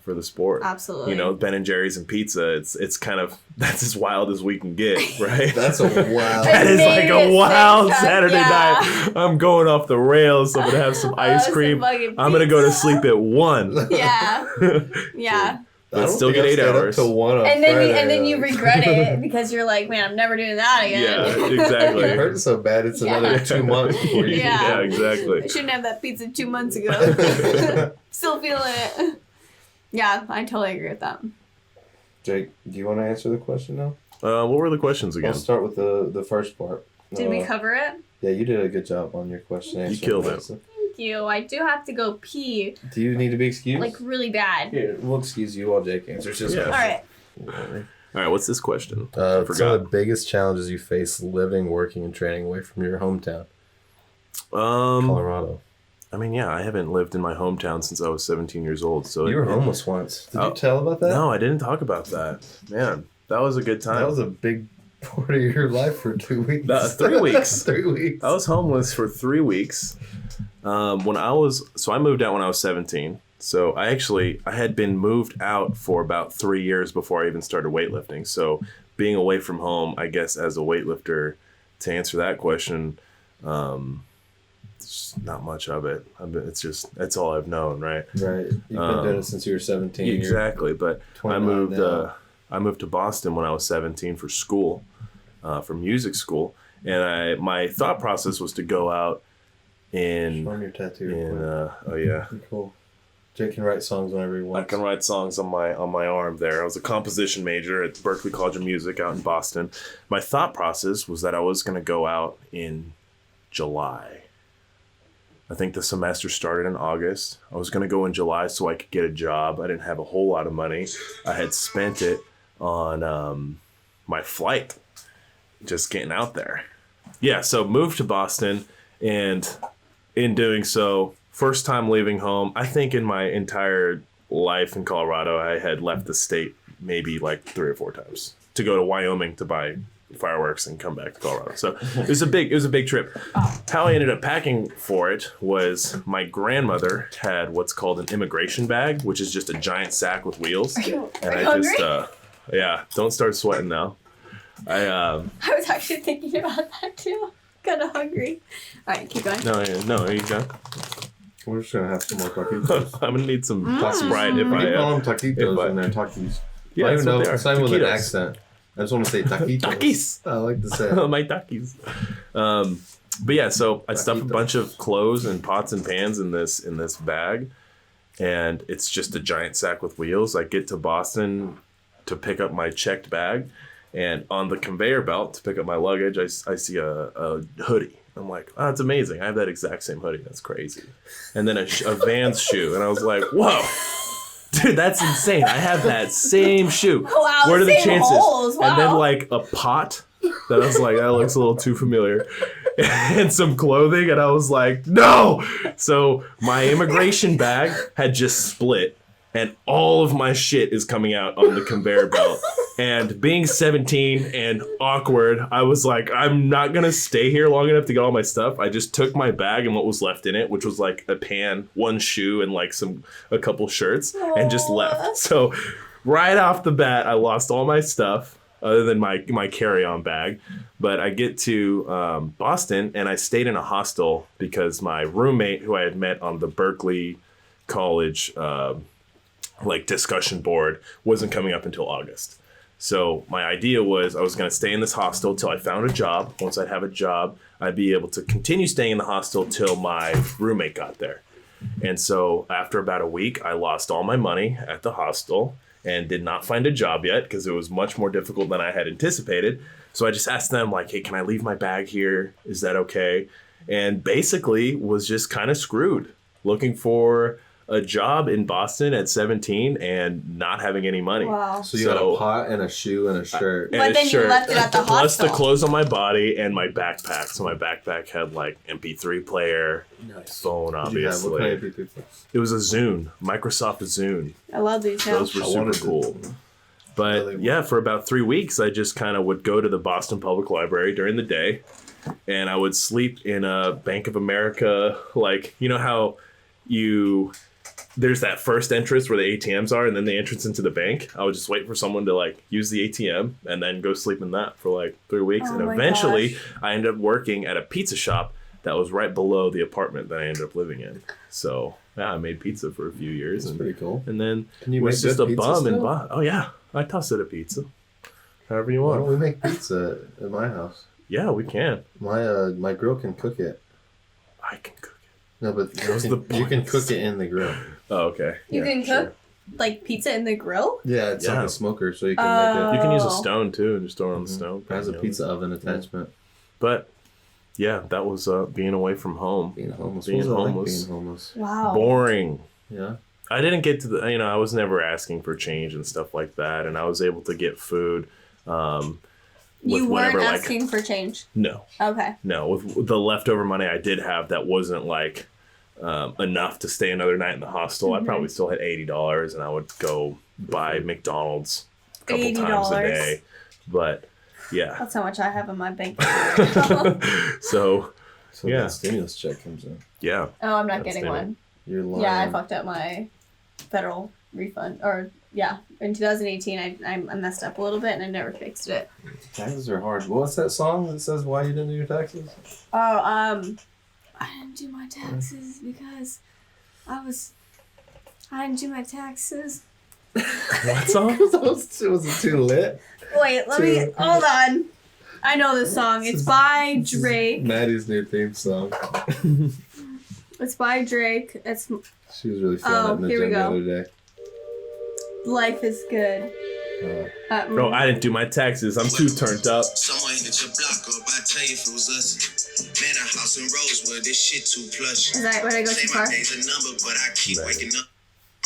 For the sport. Absolutely. Ben & Jerry's and pizza, it's kind of, that's as wild as we can get, right? That's a wild. That is like a wild Saturday night. I'm going off the rails. I'm going to have some ice cream. I'm going to go to sleep at 1. Yeah. But still get 8 hours. Up to 1 on and then you Friday, regret it because you're like, man, I'm never doing that again. Yeah, exactly. It hurts so bad. It's another 2 months before you. Yeah, exactly. I shouldn't have that pizza 2 months ago. Still feeling it. Yeah, I totally agree with that. Jake, do you want to answer the question now? What were the questions again? I'll start with the first part. Did we cover it? Yeah, you did a good job on your question. You killed it. Thank you. I do have to go pee. Do you need to be excused? Like, really bad. Here, we'll excuse you while Jake answers his question. All right. All right, what's this question? Some of the biggest challenges you face living, working, and training away from your hometown? Colorado. I mean, I haven't lived in my hometown since I was 17 years old. So you were homeless once. Did you tell about that? No, I didn't talk about that. Man, that was a good time. That was a big part of your life for 2 weeks. 3 weeks. 3 weeks. I was homeless for 3 weeks. I moved out when I was 17. So I had been moved out for about 3 years before I even started weightlifting. So being away from home, I guess as a weightlifter, to answer that question, not much of it. That's all I've known, right? Right. You've been doing it since you were 17. Exactly. But I moved I moved to Boston when I was 17 for school, for music school. And my thought process was to go out in... Show 'em your tattoo. Oh, yeah. Cool. Jake can write songs whenever he wants. I can write songs on my arm there. I was a composition major at Berklee College of Music out in Boston. My thought process was that I was going to go out in July. I think the semester started in August. I was going to go in July so I could get a job. I didn't have a whole lot of money. I had spent it on my flight, just getting out there. Yeah, so moved to Boston, and in doing so, first time leaving home, I think in my entire life in Colorado, I had left the state maybe like 3 or 4 times to go to Wyoming to buy fireworks and come back to Colorado. So it was a big trip. How I ended up packing for it was my grandmother had what's called an immigration bag, which is just a giant sack with wheels. Are you I hungry? Yeah, don't start sweating now. I was actually thinking about that too. Kind of hungry. All right, keep going. No, are you done? We're just going to have some more taquitos. I'm going to need some Sprite if We I... call them taquitos and they're takis. Yeah, I don't even know. they are. It's not with an Taquitos. accent. I just want to say taquitos. Takis. I like to say it. My takis. But yeah, so I stuffed a bunch of clothes and pots and pans in this bag, and it's just a giant sack with wheels. I get to Boston to pick up my checked bag, and on the conveyor belt to pick up my luggage, I see a hoodie. I'm like, oh, that's amazing. I have that exact same hoodie. That's crazy. And then a Vans shoe, and I was like, whoa. Dude, that's insane. I have that same shoe. Wow, what are the same chances? holes. Wow. And then like a pot that I was like, that looks a little too familiar. And some clothing, and I was like, no! So my immigration bag had just split, and all of my shit is coming out on the conveyor belt. And being 17 and awkward, I was like, I'm not gonna stay here long enough to get all my stuff. I just took my bag and what was left in it, which was like a pan, 1 shoe, and like a couple shirts, and just left. So right off the bat, I lost all my stuff other than my carry-on bag. But I get to Boston, and I stayed in a hostel because my roommate, who I had met on the Berklee College like discussion board, wasn't coming up until August. So my idea was I was going to stay in this hostel till I found a job. Once I'd have a job, I'd be able to continue staying in the hostel till my roommate got there. And so after about a week, I lost all my money at the hostel and did not find a job yet because it was much more difficult than I had anticipated. So I just asked them, like, hey, can I leave my bag here? Is that okay? And basically was just kind of screwed, looking for a job in Boston at 17 and not having any money. Wow. So you had a pot and a shoe and a shirt. But then you left it at the hostel. Plus the clothes on my body and my backpack. So my backpack had like MP3 player, phone, obviously. What kind of MP3 player? It was a Zune, Microsoft Zune. I love these now. Those were super cool. But yeah, for about 3 weeks, I just kind of would go to the Boston Public Library during the day, and I would sleep in a Bank of America, like, you know how there's that first entrance where the ATMs are and then the entrance into the bank. I would just wait for someone to like use the ATM and then go sleep in that for like 3 weeks. Oh and eventually I ended up working at a pizza shop that was right below the apartment that I ended up living in. So yeah, I made pizza for a few years. That's pretty cool. And then Can was just a bum and bum. Oh yeah, I tossed it a pizza. However you Why want. don't we make pizza at my house? Yeah, we can. My grill can cook it. I can cook it. No, but That you can cook it in the grill. Oh, okay. You can cook like pizza in the grill? Yeah, it's like Yeah. a smoker, so you can make it. You can use a stone too and just throw it on the stone. It has a pizza oven attachment. But yeah, that was being away from home. Being homeless. Being What was it like homeless. being homeless? Wow. Boring. Yeah. I didn't get to I was never asking for change and stuff like that, and I was able to get food. You weren't whatever, asking for change? No. Okay. No, with the leftover money I did have, that wasn't like enough to stay another night in the hostel. I probably still had $80, and I would go buy McDonald's a couple times a day. But yeah. That's how much I have in my bank account. So yeah. That stimulus check comes in. Yeah. Oh, I'm not That's getting one. You're lying. Yeah, I fucked up my federal refund. Or, yeah, in 2018, I messed up a little bit and I never fixed it. Taxes are hard. What's that song that says why you didn't do your taxes? Oh, I didn't do my taxes because I didn't do my taxes What song? Was it too lit? Wait, let me hold on. I know this song. It's by Drake. Maddie's new theme song. It's by Drake. She was really feeling it in the gym the other day. Life is good. Bro, I didn't do my taxes. I'm too turned up. Someone hit your block up. I tell you if it was us. Man, a house in Rosewood. This shit too plush. Is that when I go too far? My days a number, but I keep waking up.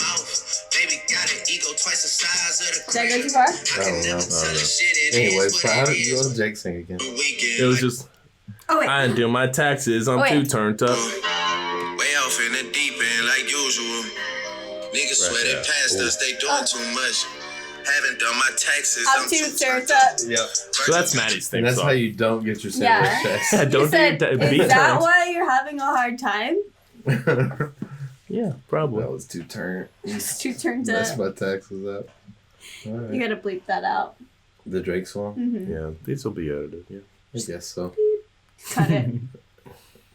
Mouth. Baby got an ego twice the size of the. Did I go too far? I don't know. Anyways, how did you let Jake sing again? It was just. Oh wait. I didn't do my taxes. I'm too turned up. Way off in the deep end like usual. Niggas sweating past us. They doing too much. Haven't done my taxes. I'm too turned up. Yep. So that's Maddie's thing. And that's how you don't get your sandwich checks. Don't said, do your is that why you're having a hard time? Yeah, probably. That was too turned. Too turned up. That's my taxes up. All right. You gotta bleep that out. The Drake song? Mm-hmm. Yeah, these will be edited. Yeah. I guess so. Cut it.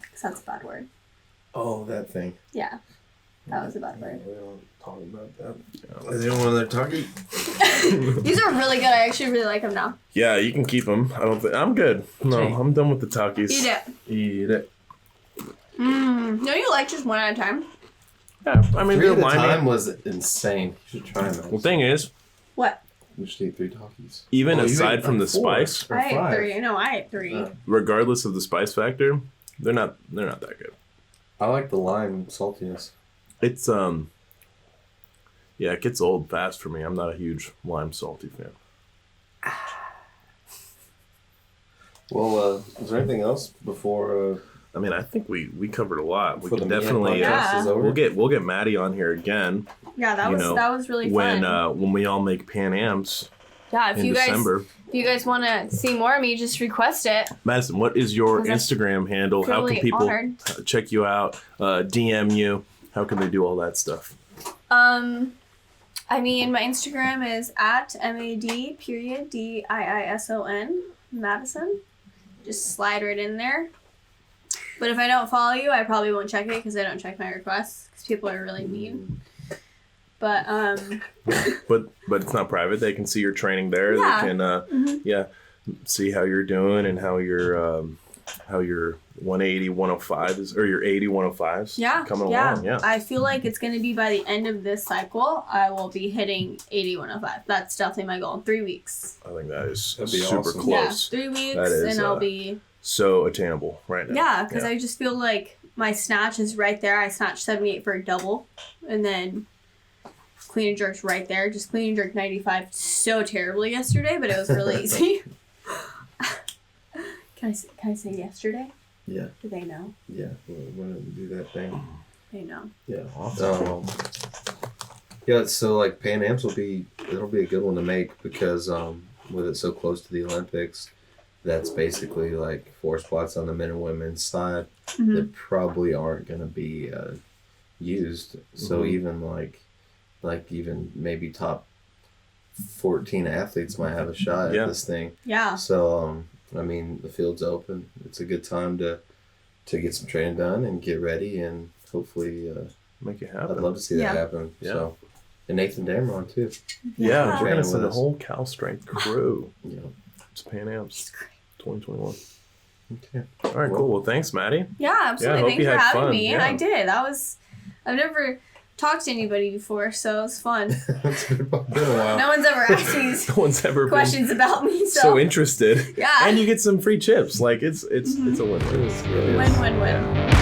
Because that's a bad word. Oh, that thing. Yeah. That was a bad word. We don't talk about that. Is anyone there talking? These are really good. I actually really like them now. Yeah, you can keep them. I'm good. No, I'm done with the talkies. Eat it. Eat it. No, you like just one at a time. Yeah, I mean, 3 at a time was insane. You should try them. The thing is, What? You should eat 3 talkies. even you aside ate from the like 4 spice, or I ate 5. 3. No, I ate 3. regardless of the spice factor, they're not that good. I like the lime saltiness. It's yeah, it gets old fast for me. I'm not a huge lime salty fan. Well, is there anything else before? I mean, I think we covered a lot. We before can the definitely podcast is over? we'll get Maddie on here again Yeah, that was really when fun. when we all make Pan Ams Yeah, in December. If you guys want to see more of me, just request it. Madison, what is your 'Cause that's Instagram handle? How can really people honored. check you out? DM you? How can they do all that stuff? I mean, my Instagram is at MAD_DIISON Madison. Just slide right in there. But if I don't follow you, I probably won't check it because I don't check my requests because people are really mean. But But it's not private. They can see your training there. Yeah. They can see how you're doing and how your 180, 105 is, or your 80, 105s coming along. Yeah. I feel like it's going to be by the end of this cycle, I will be hitting 80, 105. That's definitely my goal in 3 weeks. I think that is That'd be super awesome. close. Yeah, 3 weeks That is, and I'll be... So attainable right now. Yeah, because I just feel like my snatch is right there. I snatched 78 for a double. And then clean and jerk's right there. Just clean and jerk 95 so terribly yesterday, but it was really easy. Can I say yesterday? Yeah. Do they know? Yeah. We're gonna do that thing. They know. Yeah. Awesome. Yeah. So like Pan Am's it'll be a good one to make because with it so close to the Olympics, that's basically like 4 spots on the men and women's side that probably aren't gonna be used. So even like even maybe top 14 athletes might have a shot at this thing. Yeah. So I mean, the field's open. It's a good time to get some training done and get ready, and hopefully make it happen. I'd love to see that happen. Yeah. So, and Nathan Dameron too. Yeah, we're gonna send the us. whole Cal Strength crew. Yeah. It's Pan Am's 2021. Okay. All right, cool. Well, thanks, Maddie. Yeah, absolutely. hope Thanks you for had having fun. me. Yeah. I did. I've never talked to anybody before, so it was fun. It's been a while. No one's ever asked me No one's ever questions about me, been so so interested. Yeah. And you get some free chips. Like it's a win-win. win.